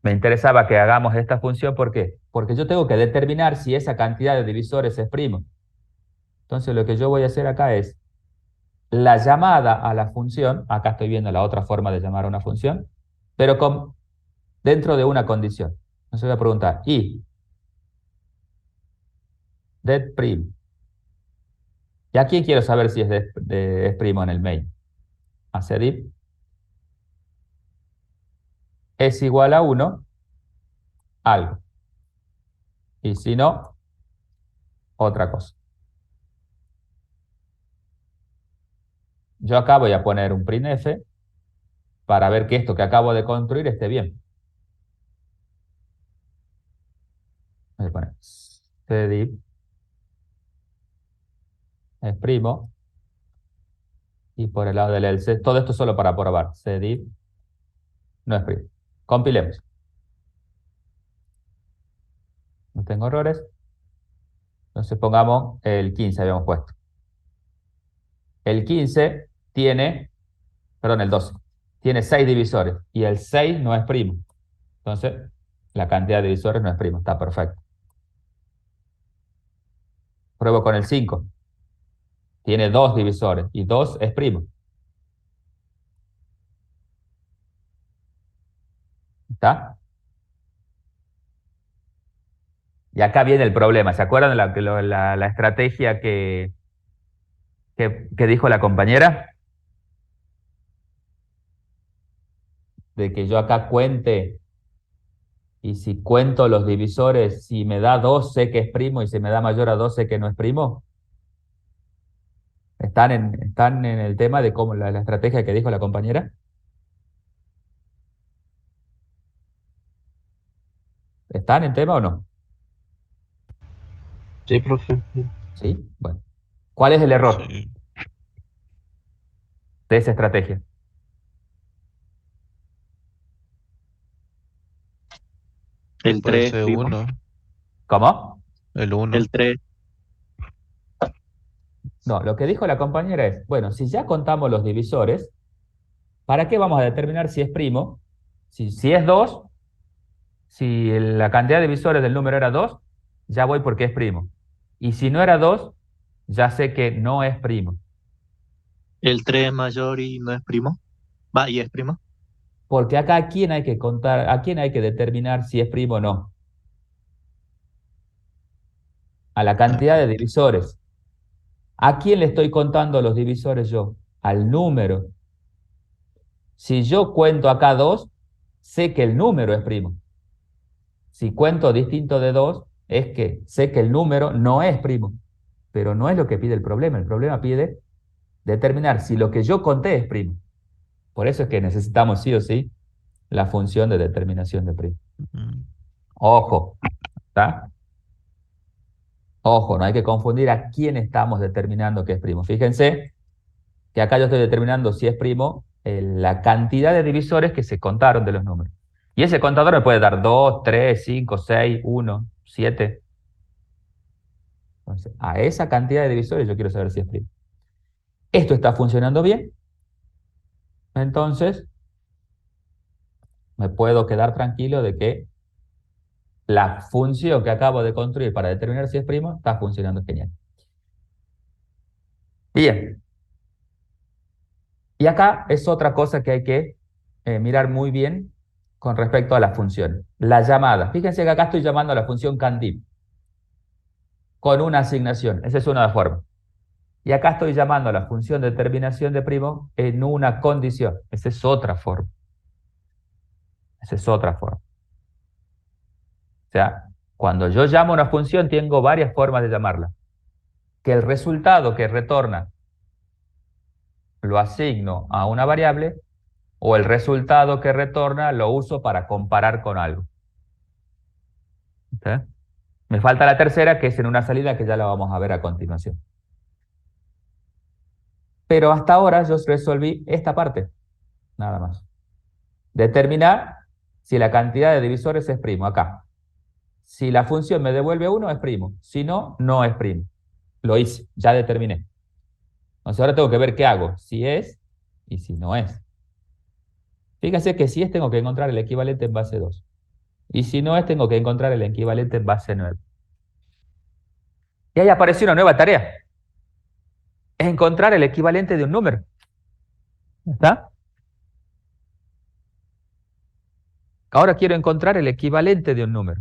me interesaba que hagamos esta función. ¿Por qué? Porque yo tengo que determinar si esa cantidad de divisores es primo. Entonces lo que yo voy a hacer acá es la llamada a la función. Acá estoy viendo la otra forma de llamar a una función, pero dentro de una condición. Entonces voy a preguntar, ¿y det prim? Y aquí quiero saber si es primo en el main. Hacer if es igual a 1, algo. Y si no, otra cosa. Yo acá voy a poner un printf para ver que esto que acabo de construir esté bien. Voy a poner sedif es primo. Y por el lado del else, todo esto solo para probar. Cdiff no es primo. Compilemos. No tengo errores. Entonces pongamos el 15, habíamos puesto. El 15 tiene, perdón, el 12. Tiene 6 divisores. Y el 6 no es primo. Entonces, la cantidad de divisores no es primo. Está perfecto. Pruebo con el 5. Tiene 2 divisores. Y 2 es primo. ¿Está? Y acá viene el problema. ¿Se acuerdan de la estrategia que dijo la compañera? De que yo acá cuente, y si cuento los divisores, si me da 2 sé que es primo, y si me da mayor a 2 sé que no es primo. ¿Están en el tema de cómo la estrategia que dijo la compañera? ¿Están en tema o no? Sí, profe. ¿Sí? Bueno. ¿Cuál es el error Sí. de esa estrategia? No El puede 3 ser primo. 1, ¿Cómo? el 1. El 3. No, lo que dijo la compañera es, bueno, si ya contamos los divisores, ¿para qué vamos a determinar si es primo? Si es 2, si la cantidad de divisores del número era 2, ya voy porque es primo. Y si no era 2, ya sé que no es primo. El 3 es mayor y no es primo. Va, y es primo. Porque acá a quién hay que contar, a quién hay que determinar si es primo o no. A la cantidad de divisores. ¿A quién le estoy contando los divisores yo? Al número. Si yo cuento acá 2, sé que el número es primo. Si cuento distinto de 2, es que sé que el número no es primo. Pero no es lo que pide el problema. El problema pide determinar si lo que yo conté es primo. Por eso es que necesitamos sí o sí la función de determinación de primo. Ojo, ¿está? Ojo, no hay que confundir a quién estamos determinando que es primo. Fíjense que acá yo estoy determinando si es primo la cantidad de divisores que se contaron de los números. Y ese contador me puede dar 2, 3, 5, 6, 1, 7. Entonces, a esa cantidad de divisores yo quiero saber si es primo. Esto está funcionando bien. Entonces, me puedo quedar tranquilo de que la función que acabo de construir para determinar si es primo está funcionando genial. Bien. Y acá es otra cosa que hay que mirar muy bien con respecto a las funciones. La llamada. Fíjense que acá estoy llamando a la función candip con una asignación. Esa es una forma. Y acá estoy llamando a la función de determinación de primo en una condición. Esa es otra forma. Esa es otra forma. O sea, cuando yo llamo a una función, tengo varias formas de llamarla. Que el resultado que retorna lo asigno a una variable, o el resultado que retorna lo uso para comparar con algo. ¿Sí? Me falta la tercera, que es en una salida, que ya la vamos a ver a continuación. Pero hasta ahora yo resolví esta parte, nada más. Determinar si la cantidad de divisores es primo, acá. Si la función me devuelve 1, es primo. Si no, no es primo. Lo hice, ya determiné. Entonces ahora tengo que ver qué hago, si es y si no es. Fíjense que si es, tengo que encontrar el equivalente en base 2. Y si no es, tengo que encontrar el equivalente en base 9. Y ahí apareció una nueva tarea. Es encontrar el equivalente de un número. ¿Está? Ahora quiero encontrar el equivalente de un número.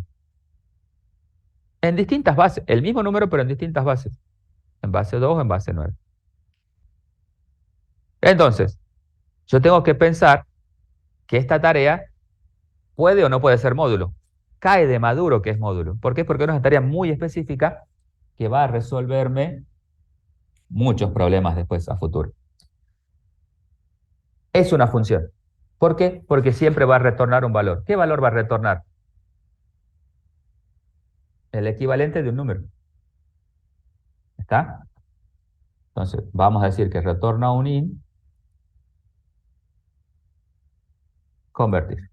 En distintas bases. El mismo número, pero en distintas bases. En base 2 o en base 9. Entonces, yo tengo que pensar que esta tarea puede o no puede ser módulo. Cae de maduro que es módulo. ¿Por qué? Porque es una tarea muy específica que va a resolverme muchos problemas después a futuro. Es una función. ¿Por qué? Porque siempre va a retornar un valor. ¿Qué valor va a retornar? El equivalente de un número. ¿Está? Entonces, vamos a decir que retorna un int, convertir.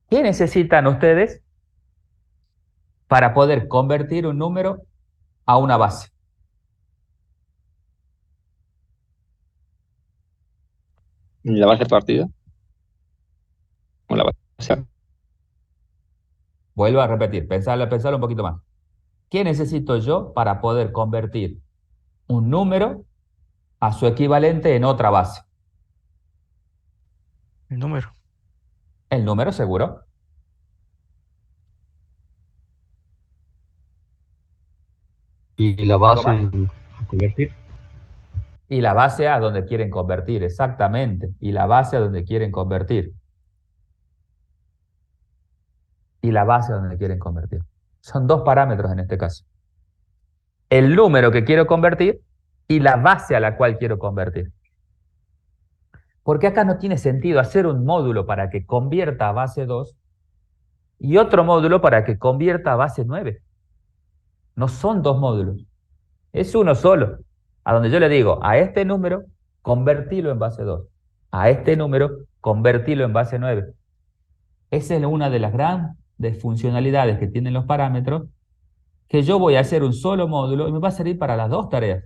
¿Qué necesitan ustedes para poder convertir un número a una base? La base partida o la base. Vuelvo a repetir, pensarlo un poquito más. ¿Qué necesito yo para poder convertir un número a su equivalente en otra base? El número. El número seguro. Y la ¿Algo base más? a convertir. Y la base a donde quieren convertir, exactamente. Y la base a donde quieren convertir. Y la base a donde quieren convertir. Son dos parámetros en este caso. El número que quiero convertir y la base a la cual quiero convertir. Porque acá no tiene sentido hacer un módulo para que convierta a base 2 y otro módulo para que convierta a base 9. No son dos módulos, es uno solo. A donde yo le digo, a este número, convertilo en base 2. A este número, convertilo en base 9. Esa es una de las grandes funcionalidades que tienen los parámetros, que yo voy a hacer un solo módulo y me va a servir para las dos tareas.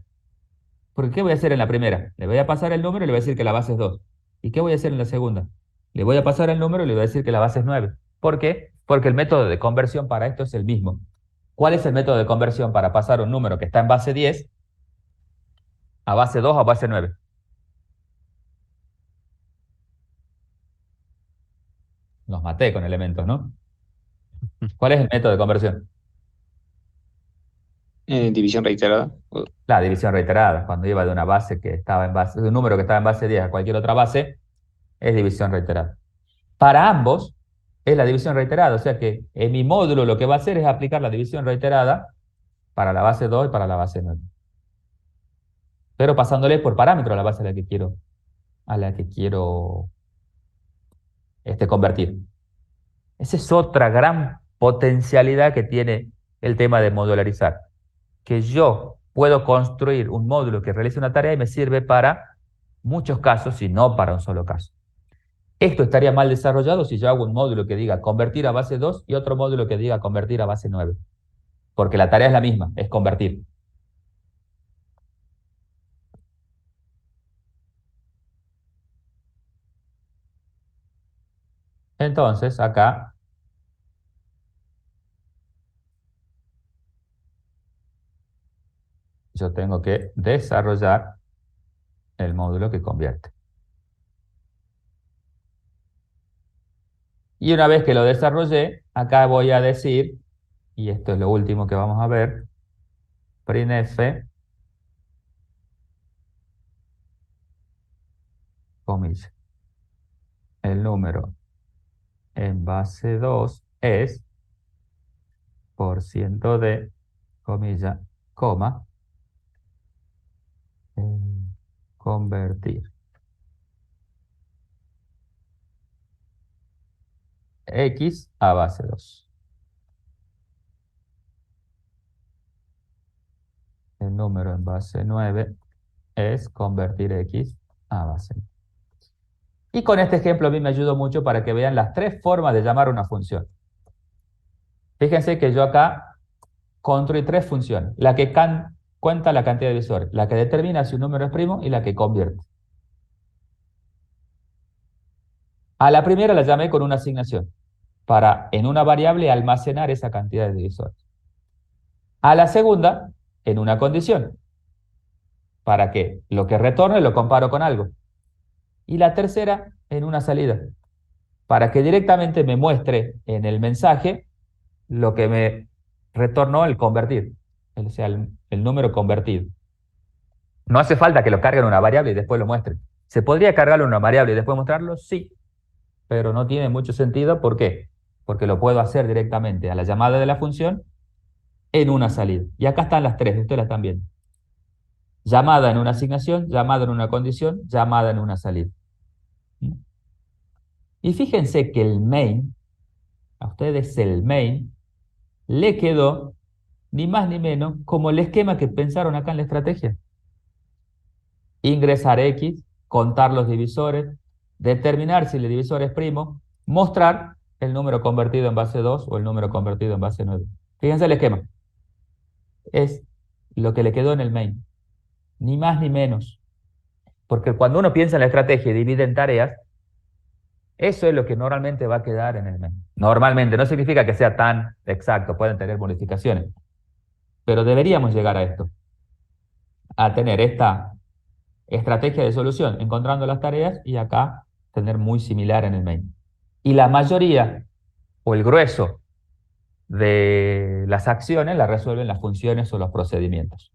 Porque ¿qué voy a hacer en la primera? Le voy a pasar el número y le voy a decir que la base es 2. ¿Y qué voy a hacer en la segunda? Le voy a pasar el número y le voy a decir que la base es 9. ¿Por qué? Porque el método de conversión para esto es el mismo. ¿Cuál es el método de conversión para pasar un número que está en base 10 a base 2 o a base 9? Los maté con elementos, ¿no? ¿Cuál es el método de conversión? División reiterada. La división reiterada. Cuando iba de una base que estaba en base, de un número que estaba en base 10 a cualquier otra base, es división reiterada. Para ambos es la división reiterada, o sea que en mi módulo lo que va a hacer es aplicar la división reiterada para la base 2 y para la base 9. Pero pasándole por parámetro a la base a la que quiero convertir. Esa es otra gran potencialidad que tiene el tema de modularizar, que yo puedo construir un módulo que realice una tarea y me sirve para muchos casos y no para un solo caso. Esto estaría mal desarrollado si yo hago un módulo que diga convertir a base 2 y otro módulo que diga convertir a base 9, porque la tarea es la misma, es convertir. Entonces, acá yo tengo que desarrollar el módulo que convierte. Y una vez que lo desarrollé, acá voy a decir, y esto es lo último que vamos a ver, printf, comilla, el número en base 2 es %d, comilla, coma, convertir x a base 2. El número en base 9 es convertir x a base 9. Y con este ejemplo a mí me ayudó mucho para que vean las tres formas de llamar una función. Fíjense que yo acá construí tres funciones. La que cuenta la cantidad de divisores, la que determina si un número es primo y la que convierte. A la primera la llamé con una asignación, para en una variable almacenar esa cantidad de divisores. A la segunda, en una condición, para que lo que retorne lo comparo con algo. Y la tercera, en una salida, para que directamente me muestre en el mensaje lo que me retornó el convertir, o sea, el número convertido. No hace falta que lo carguen en una variable y después lo muestren. ¿Se podría cargarlo en una variable y después mostrarlo? Sí, pero no tiene mucho sentido. ¿Por qué? Porque lo puedo hacer directamente a la llamada de la función en una salida. Y acá están las tres, ustedes las están viendo. Llamada en una asignación, llamada en una condición, llamada en una salida. Y fíjense que el main, a ustedes el main, le quedó ni más ni menos, como el esquema que pensaron acá en la estrategia. Ingresar X, contar los divisores, determinar si el divisor es primo, mostrar el número convertido en base 2 o el número convertido en base 9. Fíjense el esquema. Es lo que le quedó en el main, ni más ni menos. Porque cuando uno piensa en la estrategia y divide en tareas, eso es lo que normalmente va a quedar en el main. Normalmente, no significa que sea tan exacto, pueden tener modificaciones, pero deberíamos llegar a esto, a tener esta estrategia de solución, encontrando las tareas y acá tener muy similar en el main. Y la mayoría o el grueso de las acciones las resuelven las funciones o los procedimientos,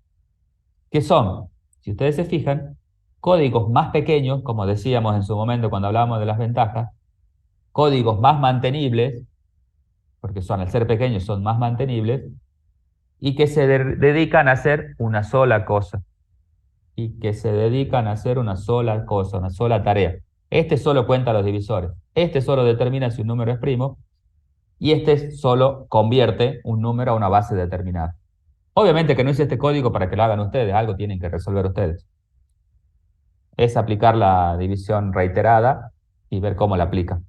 que son, si ustedes se fijan, códigos más pequeños, como decíamos en su momento cuando hablábamos de las ventajas, códigos más mantenibles, porque son al ser pequeños son más mantenibles, y que se dedican a hacer una sola cosa. Y que se dedican a hacer una sola cosa, una sola tarea. Este solo cuenta los divisores, este solo determina si un número es primo, y este solo convierte un número a una base determinada. Obviamente que no hice este código para que lo hagan ustedes, algo tienen que resolver ustedes. Es aplicar la división reiterada y ver cómo la aplican.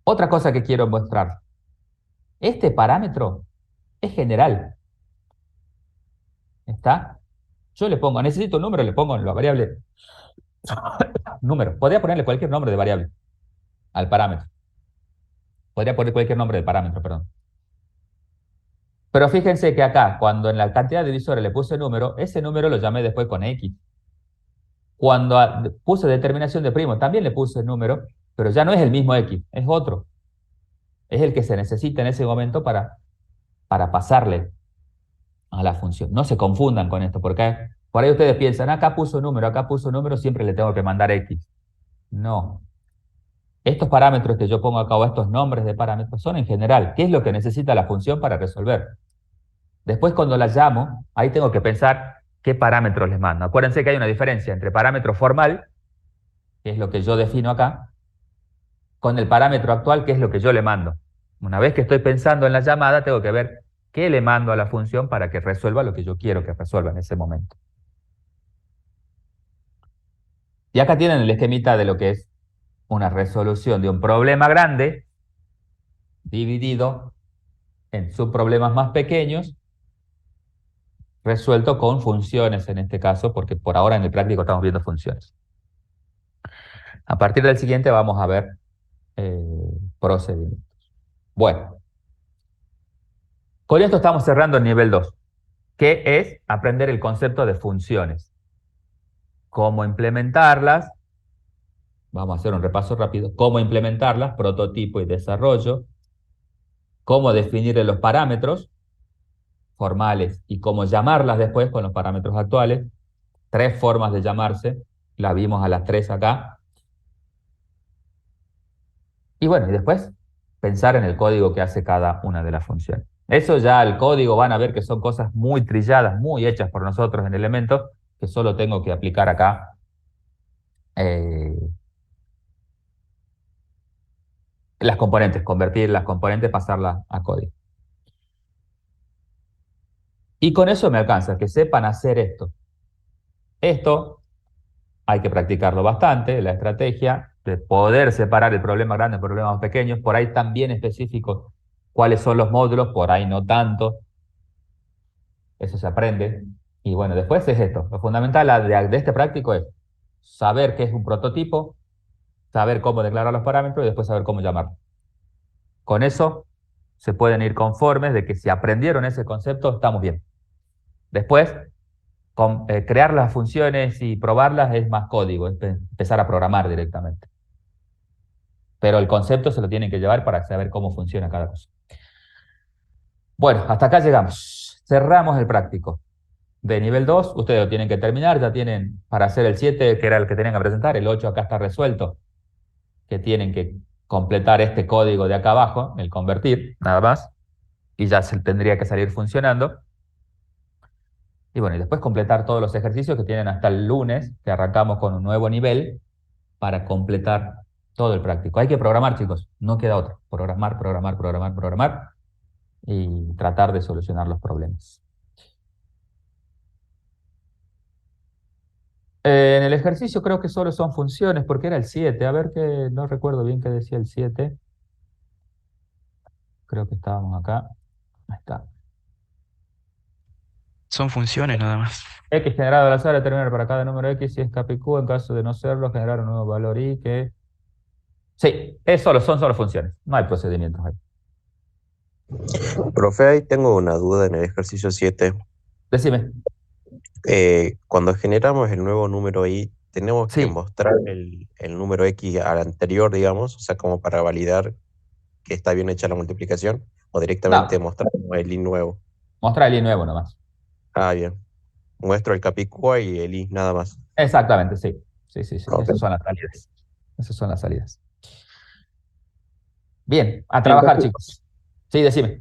Otra cosa que quiero mostrar. Este parámetro es general. ¿Está? Yo le pongo, necesito un número, le pongo en la variable número. Podría ponerle cualquier nombre de variable al parámetro. Podría poner cualquier nombre de parámetro, perdón. Pero fíjense que acá, cuando en la cantidad de divisores le puse número, ese número lo llamé después con X. Cuando puse determinación de primo, también le puse número, pero ya no es el mismo X, es otro. Es el que se necesita en ese momento para pasarle a la función. No se confundan con esto, porque por ahí ustedes piensan, acá puso número, siempre le tengo que mandar X. No. Estos parámetros que yo pongo acá, o estos nombres de parámetros, son en general. ¿Qué es lo que necesita la función para resolver? Después, cuando la llamo, ahí tengo que pensar qué parámetros les mando. Acuérdense que hay una diferencia entre parámetro formal, que es lo que yo defino acá, con el parámetro actual, que es lo que yo le mando. Una vez que estoy pensando en la llamada, tengo que ver qué le mando a la función para que resuelva lo que yo quiero que resuelva en ese momento. Y acá tienen el esquemita de lo que es una resolución de un problema grande dividido en subproblemas más pequeños, resuelto con funciones en este caso, porque por ahora en el práctico estamos viendo funciones. A partir del siguiente vamos a ver procedimientos. Bueno, con esto estamos cerrando el nivel 2, que es aprender el concepto de funciones. Cómo implementarlas, vamos a hacer un repaso rápido, cómo implementarlas, prototipo y desarrollo, cómo definir los parámetros formales y cómo llamarlas después con los parámetros actuales. 3 formas de llamarse, las vimos a las 3 acá. Y bueno, y después pensar en el código que hace cada una de las funciones. Eso ya el código van a ver que son cosas muy trilladas, muy hechas por nosotros en Elementos, que solo tengo que aplicar acá las componentes, convertir las componentes, pasarlas a código. Y con eso me alcanza, que sepan hacer esto. Esto hay que practicarlo bastante, la estrategia de poder separar el problema grande de problemas pequeños, por ahí también específicos cuáles son los módulos, por ahí no tanto. Eso se aprende. Y bueno, después es esto. Lo fundamental de este práctico es saber qué es un prototipo, saber cómo declarar los parámetros y después saber cómo llamarlo. Con eso se pueden ir conformes de que si aprendieron ese concepto, estamos bien. Después, crear las funciones y probarlas es más código, es empezar a programar directamente. Pero el concepto se lo tienen que llevar para saber cómo funciona cada cosa. Bueno, hasta acá llegamos. Cerramos el práctico. De nivel 2, ustedes lo tienen que terminar, ya tienen para hacer el 7, que era el que tenían que presentar, el 8 acá está resuelto, que tienen que completar este código de acá abajo, el convertir, nada más, y ya se tendría que salir funcionando. Y bueno, y después completar todos los ejercicios que tienen hasta el lunes, que arrancamos con un nuevo nivel, para completar Todo el práctico. Hay que programar, chicos. No queda otra. Programar, programar, programar, programar y tratar de solucionar los problemas. En el ejercicio creo que solo son funciones, porque era el 7. A ver que no recuerdo bien qué decía el 7. Creo que estábamos acá. Ahí está. Son funciones nada más. X generado al azar determinar para cada número X si es Capicú. En caso de no serlo, generar un nuevo valor Y que... Sí, son solo funciones. No hay procedimientos ahí. Profe, ahí tengo una duda en el ejercicio 7. Decime. Cuando generamos el nuevo número i, tenemos que Sí. mostrar el número x al anterior, digamos, o sea, como para validar que está bien hecha la multiplicación, o directamente No, mostrar el i nuevo. mostrar el I nuevo nomás. Ah, bien. Muestro el capicúa y el i, nada más. Exactamente, sí. Sí, sí, sí. Ok. Esas son las salidas. Esas son las salidas. Bien, a trabajar, Entonces, chicos. Sí, decime.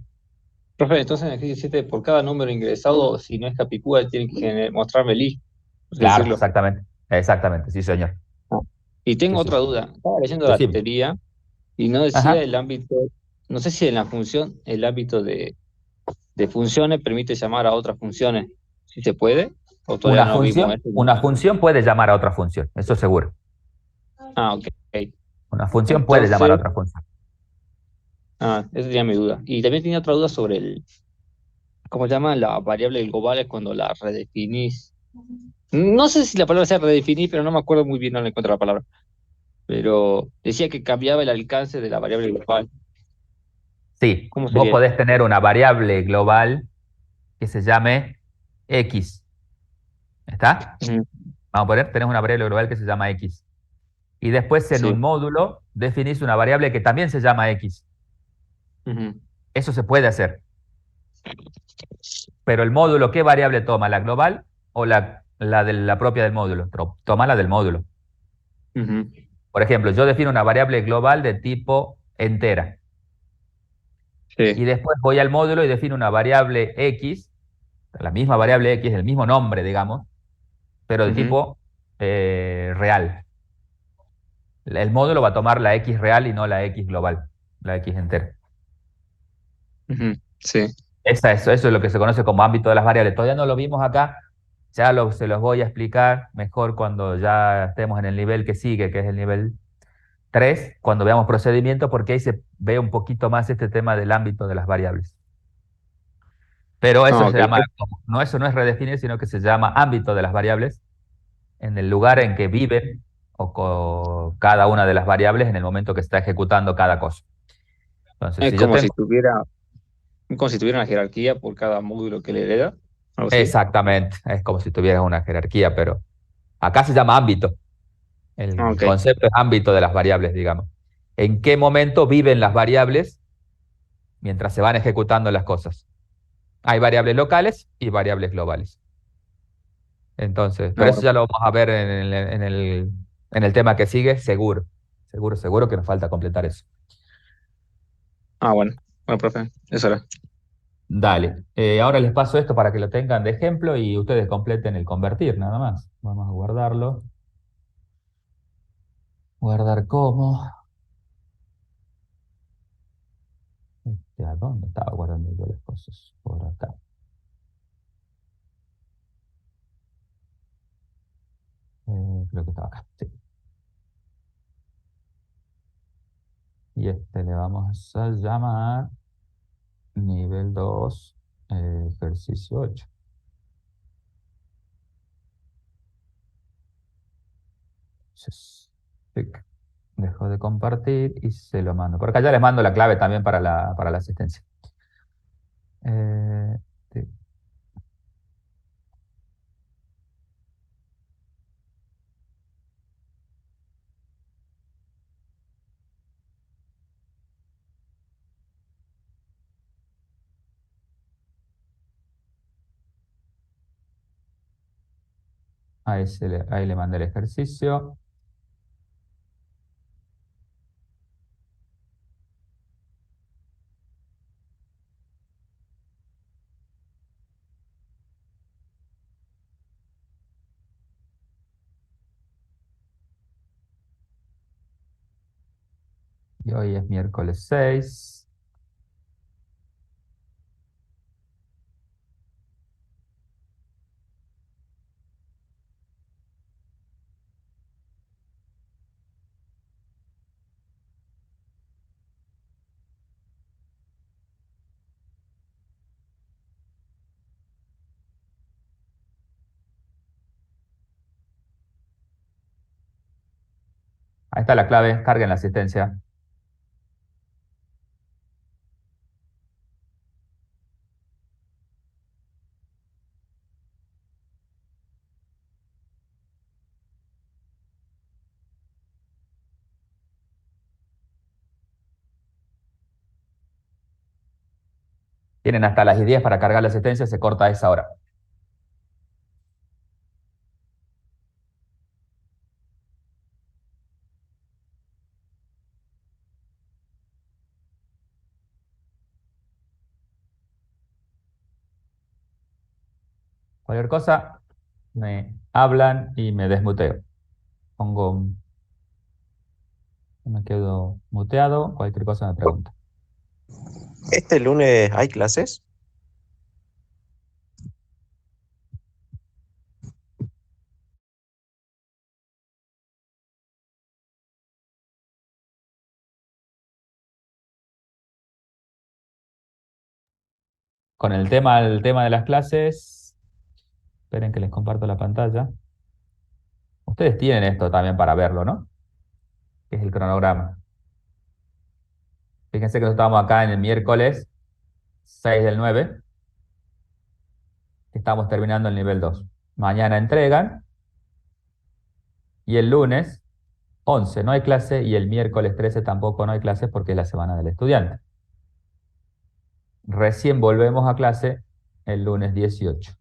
profe, entonces en el ejercicio 7, por cada número ingresado, si no es Capicúa, tiene que mostrarme el i, por así Claro, decirlo. exactamente. Exactamente, sí, señor. Ah. Y Sí, tengo sí. otra duda. Estaba leyendo la Decime. teoría y no decía Ajá. el ámbito, no sé si en la función, el ámbito de funciones permite llamar a otras funciones. ¿Si se puede? ¿O todavía no vimos eso? Una función puede llamar a otra función, eso seguro. Ah, ok. Una función puede llamar a Entonces, otra función. esa sería mi duda. Y también tenía otra duda sobre ¿cómo se llama? La variable global es cuando la redefinís. No sé si la palabra sea redefinir, pero no me acuerdo muy bien, no le encuentro la palabra. Pero decía que cambiaba el alcance de la variable global. Sí, ¿Cómo vos sería? podés tener una variable global que se llame X. ¿Está? Ujú, Vamos a poner, tenés una variable global que se llama X. Y después en un sí. módulo definís una variable que también se llama X. Ujú, Eso se puede hacer. Pero el módulo, ¿qué variable toma? ¿La global o la de la propia del módulo? Toma la del módulo. ujú, Por ejemplo, yo defino una variable global de tipo entera. Y sí. después voy al módulo y defino una variable X, la misma variable X, el mismo nombre, digamos, pero de Ujú, tipo real. El módulo va a tomar la X real y no la X global, la X entera. ujú, sí. Eso es lo que se conoce como ámbito de las variables. Todavía no lo vimos acá, se los voy a explicar mejor cuando ya estemos en el nivel que sigue, que es el nivel 3 cuando veamos procedimiento, porque ahí se ve un poquito más este tema del ámbito de las variables. Pero eso Ah, se ok. llama, no, eso no es redefinir, sino que se llama ámbito de las variables en el lugar en que viven cada una de las variables en el momento que está ejecutando cada cosa. Entonces, Es si yo como si tengo... tuviera, como si tuviera una jerarquía por cada módulo que le hereda. Algo así. Exactamente, es como si tuvieras una jerarquía, pero acá se llama ámbito. Ah, El ok. concepto es ámbito de las variables, digamos. ¿En qué momento viven las variables mientras se van ejecutando las cosas? Hay variables locales y variables globales. Entonces, Ah, pero eso bueno. ya lo vamos a ver en el tema que sigue, seguro. Seguro, seguro que nos falta completar eso. Ah, bueno. Bueno, profe, eso era. Dale. Ahora les paso esto para que lo tengan de ejemplo y ustedes completen el convertir, nada más. Vamos a guardarlo. Guardar como. ¿A dónde estaba guardando yo las cosas? Por acá. Creo que estaba acá. Sí. Y este le vamos a llamar nivel 2 ejercicio 8. Entonces, clic. Dejo de compartir y se lo mando. Por acá ya les mando la clave también para la asistencia. Eh, sí, ahí le mandé el ejercicio. Y hoy es miércoles 6. Ahí está la clave, carguen la asistencia. Tienen hasta las 10 para cargar la asistencia, se corta a esa hora. Cualquier cosa, me hablan y me desmuteo. Me quedo muteado, cualquier cosa me pregunta. ¿Este lunes hay clases? Con el tema de las clases, esperen que les comparto la pantalla. Ustedes tienen esto también para verlo, ¿no? Que es el cronograma. Fíjense que nosotros estamos acá en el miércoles 6/9, estamos terminando el nivel 2. Mañana entregan y el lunes 11 no hay clase y el miércoles 13 tampoco no hay clase porque es la semana del estudiante. Recién volvemos a clase el lunes 18.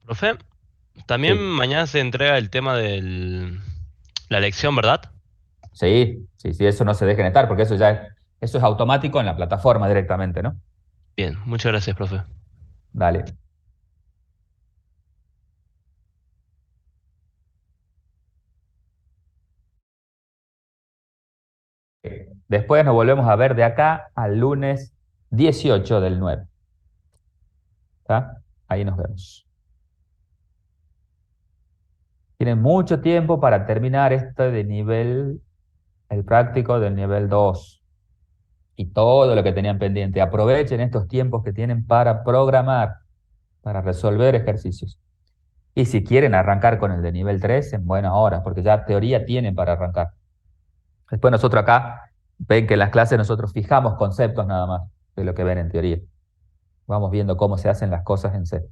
Profe, también Sí, mañana se entrega el tema la lección, ¿verdad? sí, sí, sí, eso no se dejen estar porque eso es automático en la plataforma directamente, ¿no? Bien, muchas gracias, profe. Dale. Después nos volvemos a ver de acá al lunes 18/9. ¿Está? Ahí nos vemos. Tienen mucho tiempo para terminar el práctico del nivel 2 y todo lo que tenían pendiente. Aprovechen estos tiempos que tienen para programar, para resolver ejercicios. Y si quieren arrancar con el de nivel 3, en buena hora, porque ya teoría tienen para arrancar. Después nosotros acá, ven que en las clases nosotros fijamos conceptos nada más de lo que ven en teoría. Vamos viendo cómo se hacen las cosas en C.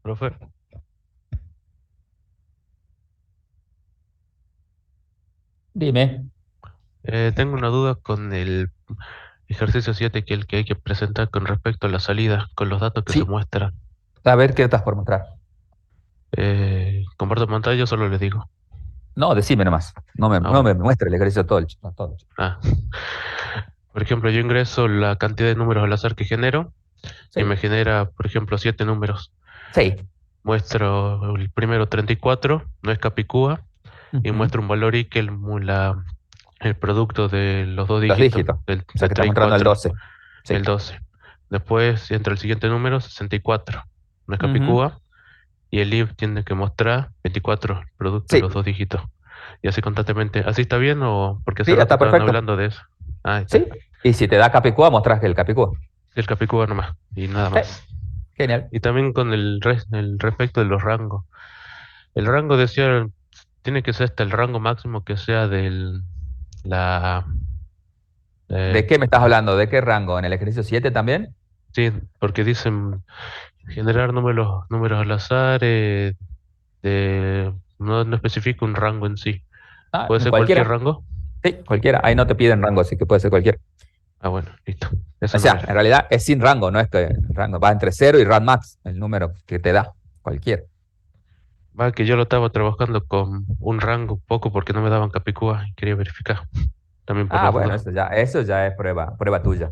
Profe, Dime. tengo una duda con el ejercicio 7 que el que hay que presentar con respecto a la salida, con los datos que se Sí, muestran. a ver qué estás por mostrar. Comparto pantalla, yo solo les digo. No, decime nomás. Ah, No me bueno. muestre el ejercicio todo no, todo. Ah. Por ejemplo, yo ingreso la cantidad de números al azar que genero y me Sí, genera, por ejemplo, 7 números. sí. Muestro el primero 34, no es Capicúa, y Ujú. muestro un valor y que el producto de los dos Los dígitos, dígitos. O sea de que estás 3 y mostrando el 4, 12. el Sí. 12. Después entra el siguiente número, 64, no es Ujú. Capicúa, y el if tiene que mostrar 24, el producto de los Sí, dos dígitos. Y así constantemente. ¿Así está bien o porque hace sí, rato está estaban perfecto. hablando de eso? Ah, ahí está. Sí. Y si te da Capicúa, mostrás que el Capicúa. El Capicúa nomás, y nada Sí, más. genial. Y también con el respecto de los rangos. El rango decía, tiene que ser hasta el rango máximo que sea la, ¿De eh, qué me estás hablando? ¿De qué rango? ¿En el ejercicio 7 también? sí, porque dicen generar números al azar, no especifica un rango en sí. Ah, ¿Puede ser cualquier cualquiera. rango? Sí, cualquiera. Ahí no te piden rango, así que puede ser cualquiera. Ah, bueno, listo. O Eso no sea, era. en realidad es sin rango, no es que el rango va entre cero y rand max, el número que te da, cualquiera. Va, que yo lo estaba trabajando con un rango poco porque no me daban Capicúa y quería verificar. También por Ah, las bueno, dudas. eso ya es prueba tuya.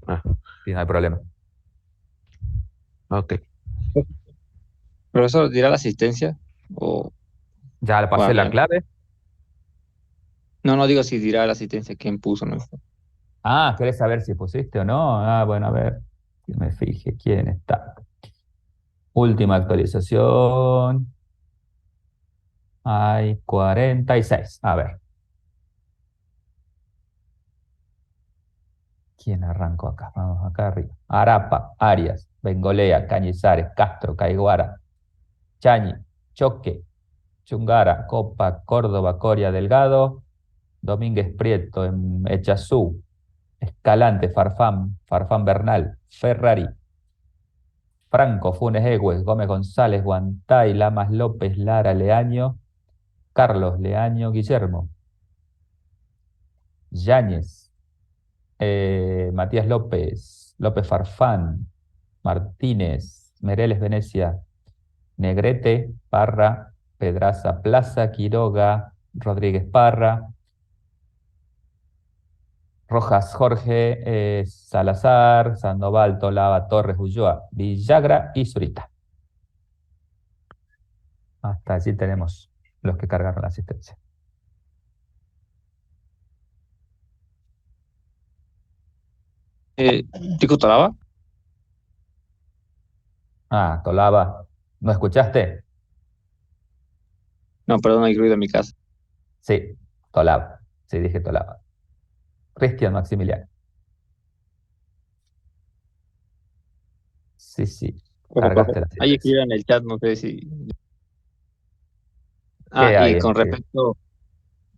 Ah, Sí, no hay problema. ok. ¿Profesor dirá la asistencia? O, Ya le pasé bueno, la ya. clave. No, no digo si dirá la asistencia, quién puso, ¿no? Ah, ¿querés saber si pusiste o no? Ah, bueno, a ver, que me fije quién está. Última actualización. Hay 46. A ver, ¿quién arrancó acá? Vamos acá arriba. Arapa, Arias, Bengolea, Cañizares, Castro, Caiguara, Chañi, Choque, Chungara, Copa, Córdoba, Coria, Delgado, Domínguez Prieto, Echazú, Escalante, Farfán, Farfán Bernal, Ferrari, Franco, Funes Egues, Gómez González, Guantay, Lamas López, Lara, Leaño, Carlos, Leaño, Guillermo, Yáñez, Matías López, López Farfán, Martínez, Mereles Venecia, Negrete, Parra, Pedraza Plaza, Quiroga, Rodríguez Parra, Rojas Jorge, Salazar, Sandoval, Tolava, Torres, Ulloa, Villagra y Zurita. Hasta allí tenemos los que cargaron la asistencia. Eh, ¿Tico Toraba? Ah, Tolava, ¿no escuchaste? No, perdón, hay ruido en mi casa. Sí, Tolava. Sí, dije Tolava. Cristian Maximiliano. Sí, sí, Profe, profe. cargaste la Ahí asistencia. escriban en el chat, no sé si. Ah, ¿Qué hay en el-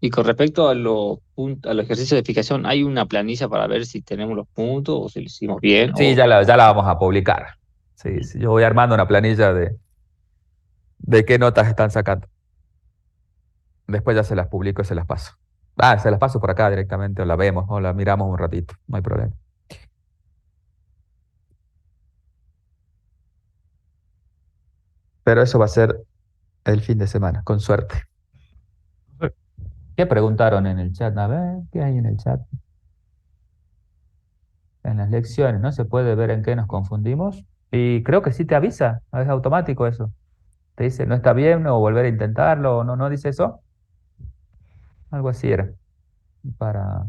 y con respecto a a los ejercicios de fijación, ¿hay una planilla para ver si tenemos los puntos o si lo hicimos bien? Sí, ya la vamos a publicar. Sí, sí, yo voy armando una planilla de qué notas están sacando. Después ya se las publico y se las paso. Ah, se las paso por acá directamente, o la vemos, o la miramos un ratito, no hay problema. Pero eso va a ser el fin de semana, con suerte. ¿Qué preguntaron en el chat? A ver, ¿qué hay en el chat? En las lecciones, ¿no? Se puede ver en qué nos confundimos. Y creo que sí te avisa, es automático eso. Te dice, no está bien, o volver a intentarlo, o no, no dice eso. Algo así era. Para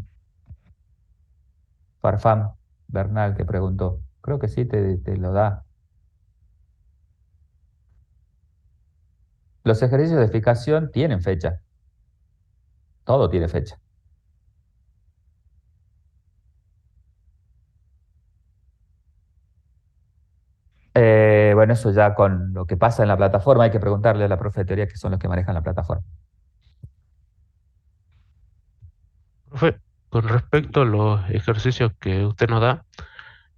Farfán Bernal que preguntó. Creo que sí te lo da. Los ejercicios de fijación tienen fecha. Todo tiene fecha. Bueno, eso ya con lo que pasa en la plataforma, hay que preguntarle a la profe de teoría que son los que manejan la plataforma. Profe, con respecto a los ejercicios que usted nos da,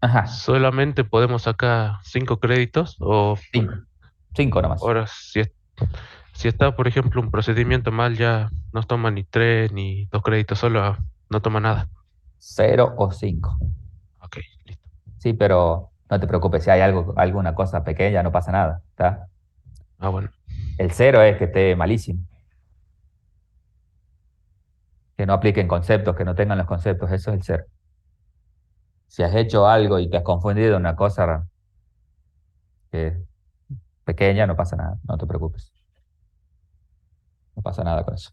Ajá, ¿solamente podemos sacar 5 créditos o 5. 5 nomás. Ahora, si está, por ejemplo, un procedimiento mal, ya no toma ni 3 ni 2 créditos, solo no toma nada. 0 o 5. Ok, listo. Sí, pero no te preocupes, si hay alguna cosa pequeña, no pasa nada, ¿está? Ah, bueno. El 0 es que esté malísimo, que no apliquen conceptos, que no tengan los conceptos, eso es el 0. Si has hecho algo y te has confundido en una cosa que es pequeña, no pasa nada, no te preocupes. No pasa nada con eso.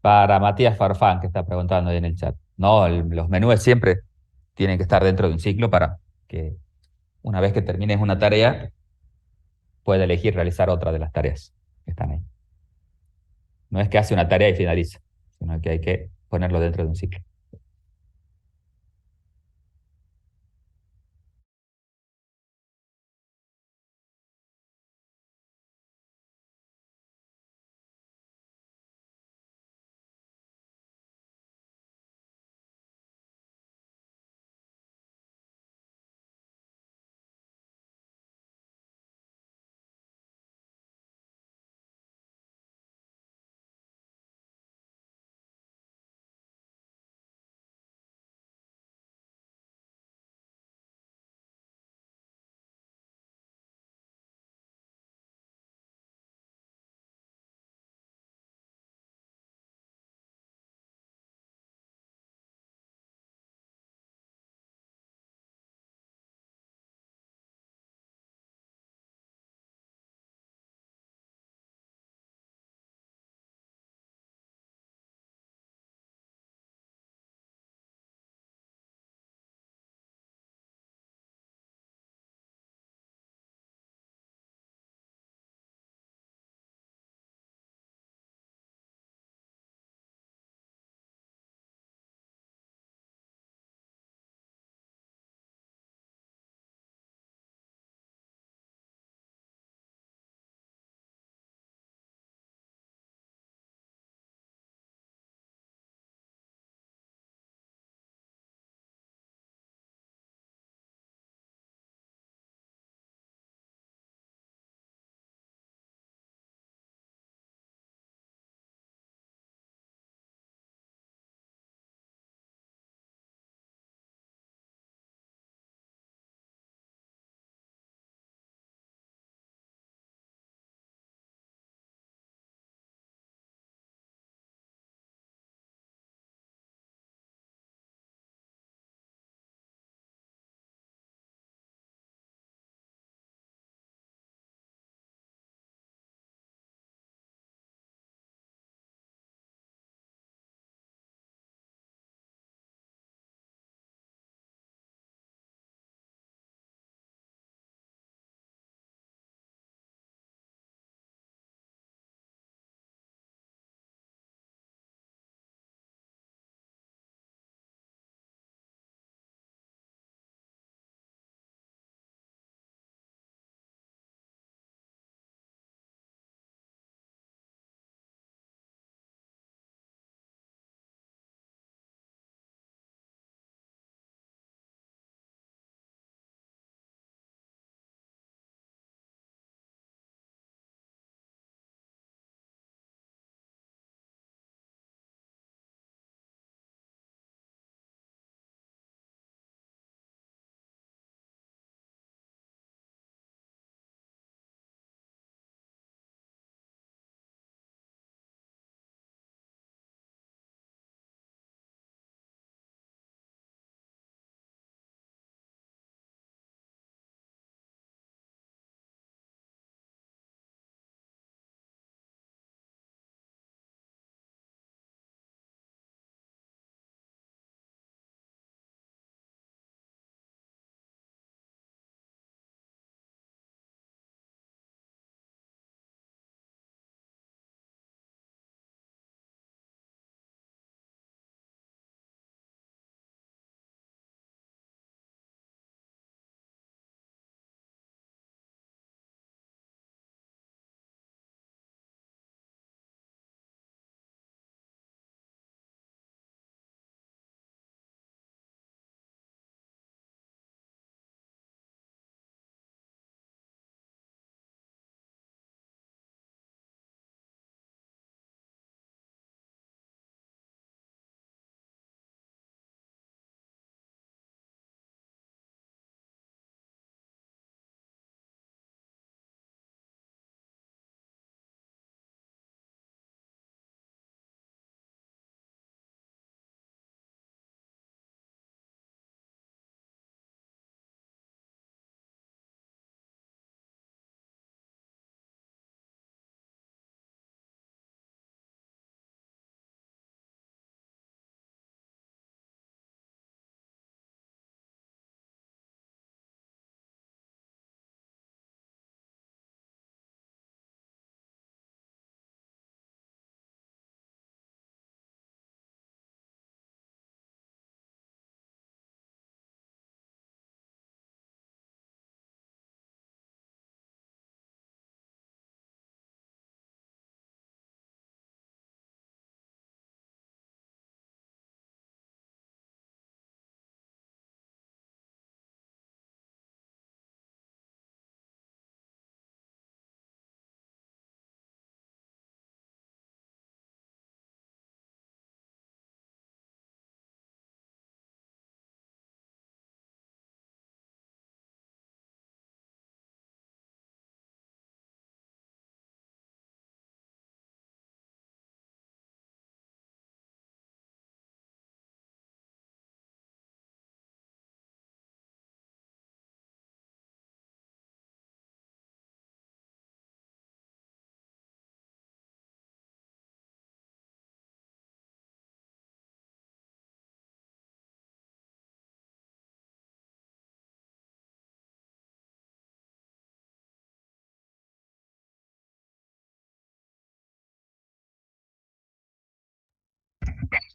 Para Matías Farfán, que está preguntando ahí en el chat. No, los menús siempre tienen que estar dentro de un ciclo para que una vez que termines una tarea, pueda elegir realizar otra de las tareas que están ahí. No es que hace una tarea y finaliza, sino que hay que ponerlo dentro de un ciclo.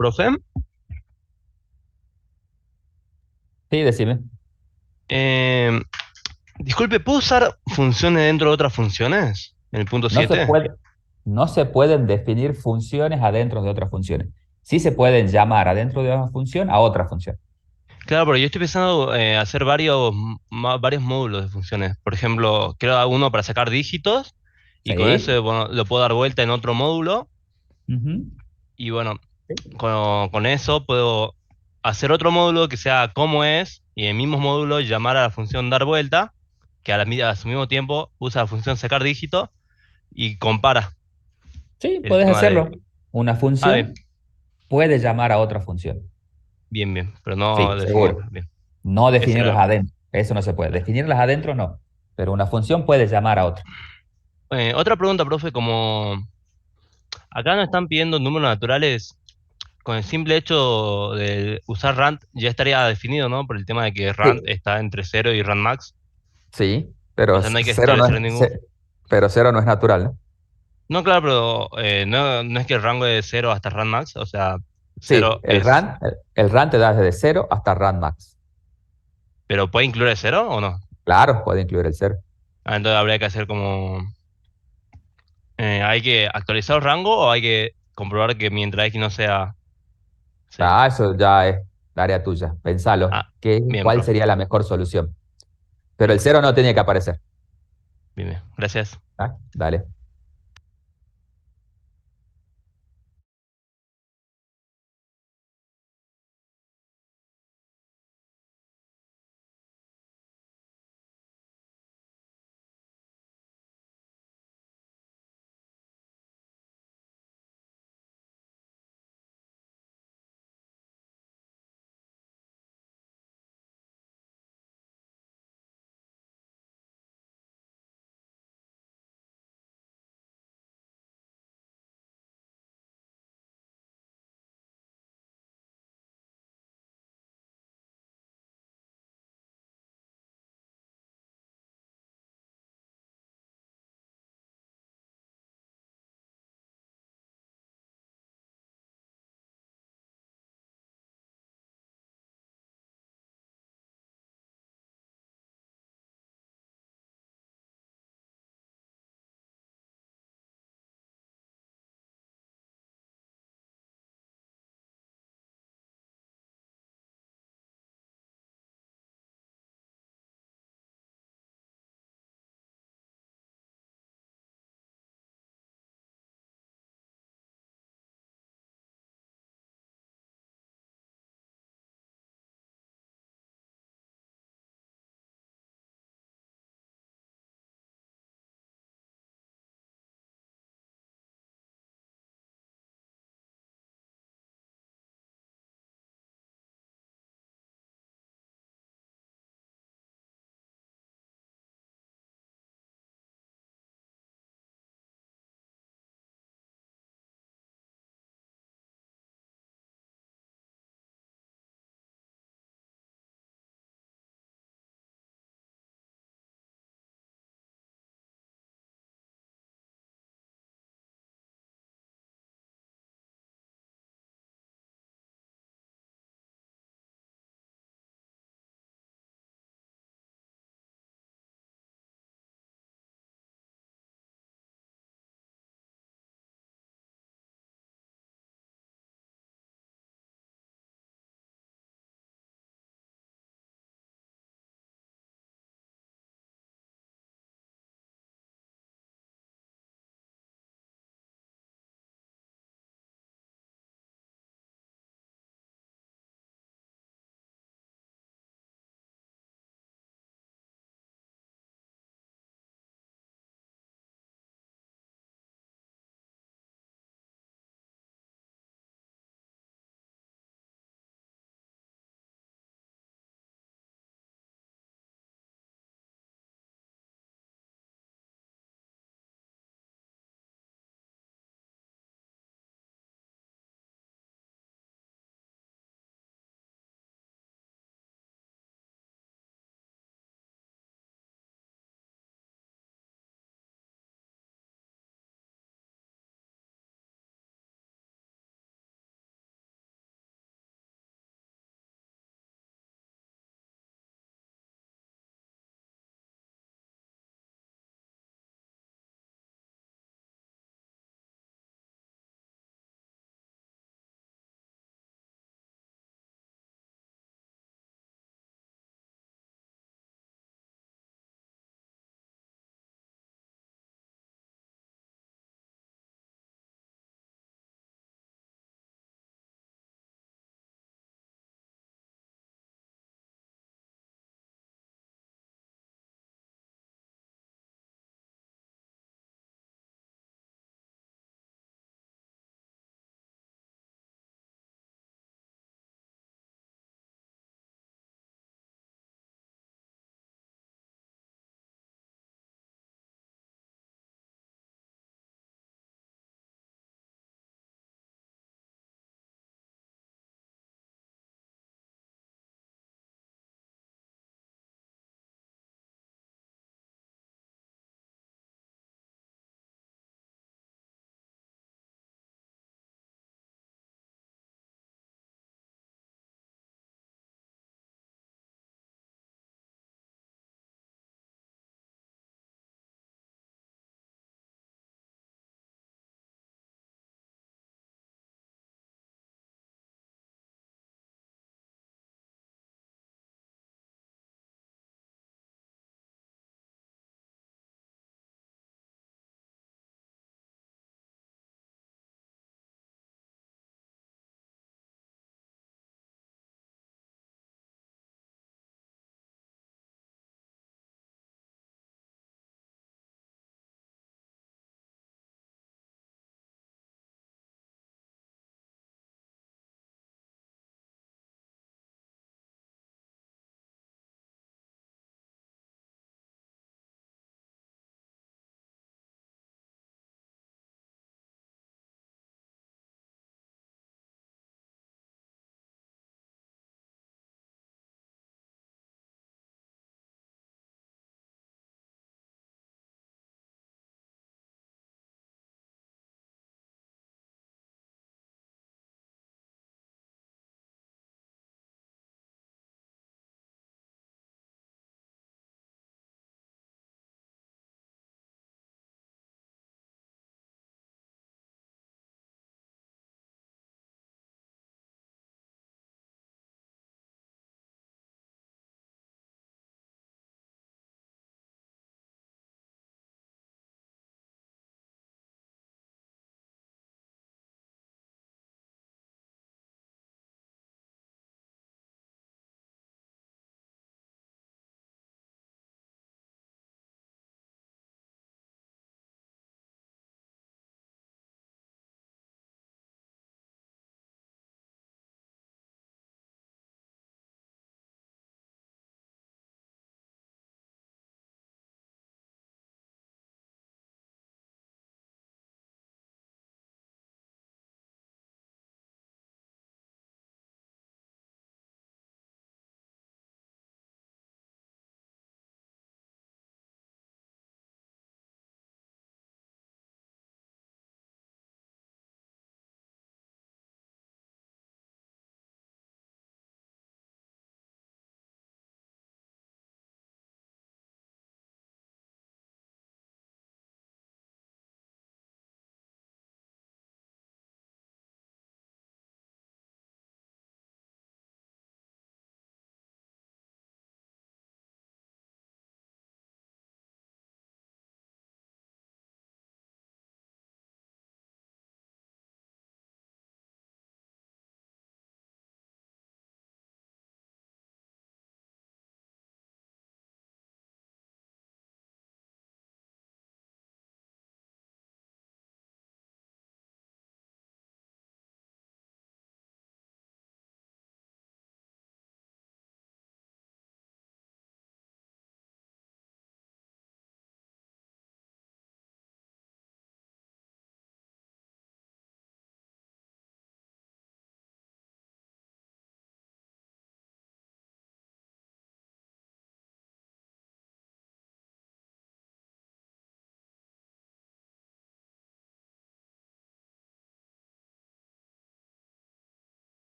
Profe, Sí, decime. eh, disculpe, ¿puedo usar funciones dentro de otras funciones? En el punto No se 7. puede, no se pueden definir funciones adentro de otras funciones. Sí se pueden llamar adentro de una función a otra función. Claro, pero yo estoy pensando hacer varios módulos de funciones. Por ejemplo, quiero uno para sacar dígitos y con Sí. eso, bueno, lo puedo dar vuelta en otro módulo Ujú. y bueno, Sí. con eso puedo hacer otro módulo que sea como es y en el mismo módulo llamar a la función dar vuelta, que a su mismo tiempo usa la función sacar dígito y compara Sí, el puedes tema de... hacerlo. Una Ah, bien, función puede llamar a otra función. bien, bien, pero no Sí, seguro. definirla. Bien, No esa definirlas era. adentro. Eso no se puede. Definirlas adentro no. Pero una función puede llamar a otra. Otra pregunta, profe, como acá nos están pidiendo números naturales, con el simple hecho de usar rand ya estaría definido, ¿no? Por el tema de que rand Sí, está entre cero y rand max. sí, O pero sea, no hay que cero no establecer es, ningún... pero cero no es natural, ¿no? No, claro, pero no es que el rango es de cero hasta rand max, o sea, Sí, cero es... el RAN te da desde cero hasta RAN max. ¿Pero puede incluir el cero o no? Claro, puede incluir el cero. Ah, entonces habría que hacer como... ¿hay que actualizar el rango o hay que comprobar que mientras x no sea cero? Ah, eso ya es tarea tuya. Pensalo. Ah, bien, ¿Cuál profe. sería la mejor solución? Pero el cero no tiene que aparecer. Bien, bien. Gracias. ¿Ah? Dale.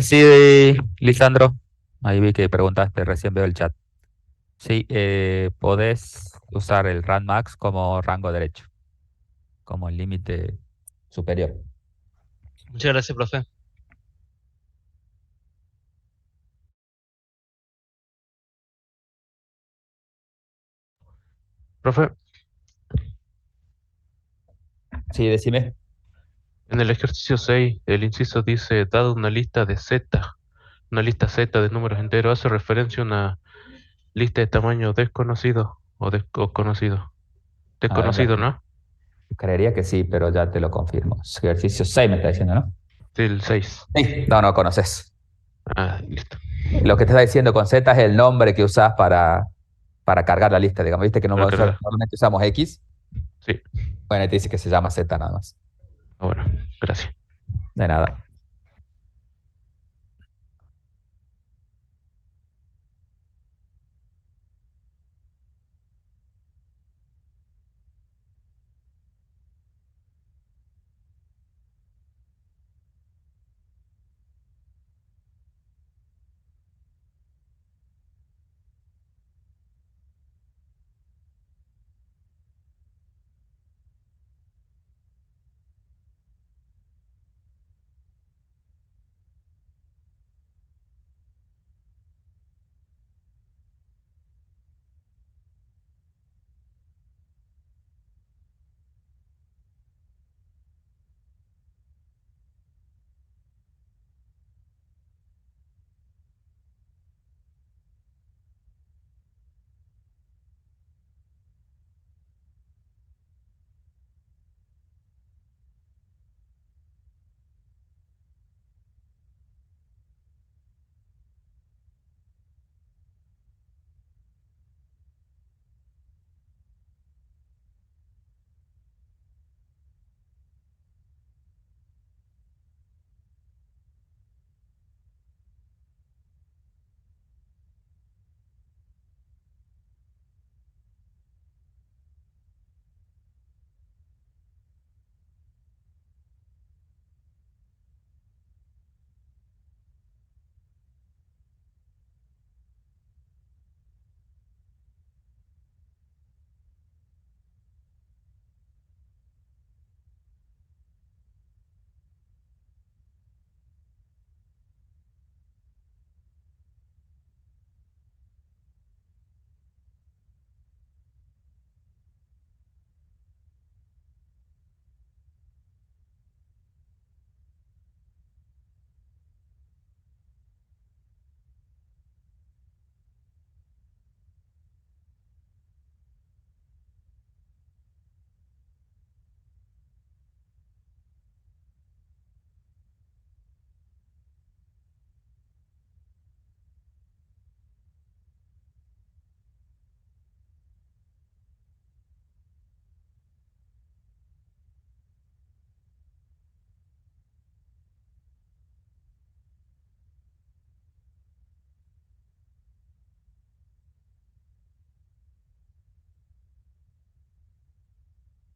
Sí, Lisandro. Ahí vi que preguntaste, recién veo el chat. Sí, podés usar el rank max como rango derecho, como el límite superior. Muchas gracias, profe. Profe, Sí, decime. en el ejercicio 6, el inciso dice, dado una lista de Z, una lista Z de números enteros, hace referencia a una lista de tamaño desconocido o conocido. A ver, Desconocido, ¿no? creería que sí, pero ya te lo confirmo. Ejercicio 6 me está diciendo, ¿no? Del 6. Sí. No, no conoces. Ah, listo. Lo que te está diciendo con Z es el nombre que usás para cargar la lista, digamos. ¿Viste que Para cargar. normalmente usamos X? Sí. Bueno, ahí te dice que se llama Z nada más. Ah, bueno, gracias. De nada.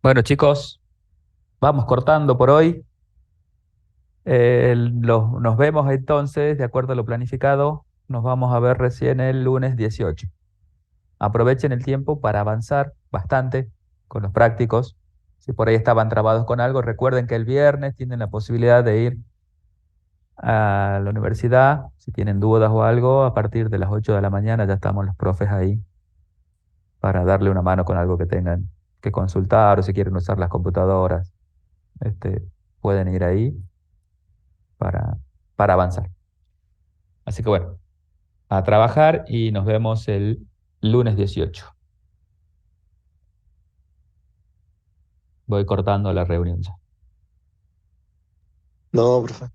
Bueno, chicos, vamos cortando por hoy. Nos vemos entonces, de acuerdo a lo planificado. Nos vamos a ver recién el lunes 18. Aprovechen el tiempo para avanzar bastante con los prácticos. Si por ahí estaban trabados con algo, recuerden que el viernes tienen la posibilidad de ir a la universidad. Si tienen dudas o algo, a partir de las 8 de la mañana ya estamos los profes ahí para darle una mano con algo que tengan que consultar o si quieren usar las computadoras, este, pueden ir ahí para, para avanzar. Así que bueno, a trabajar y nos vemos el lunes 18. Voy cortando la reunión ya. No, profe.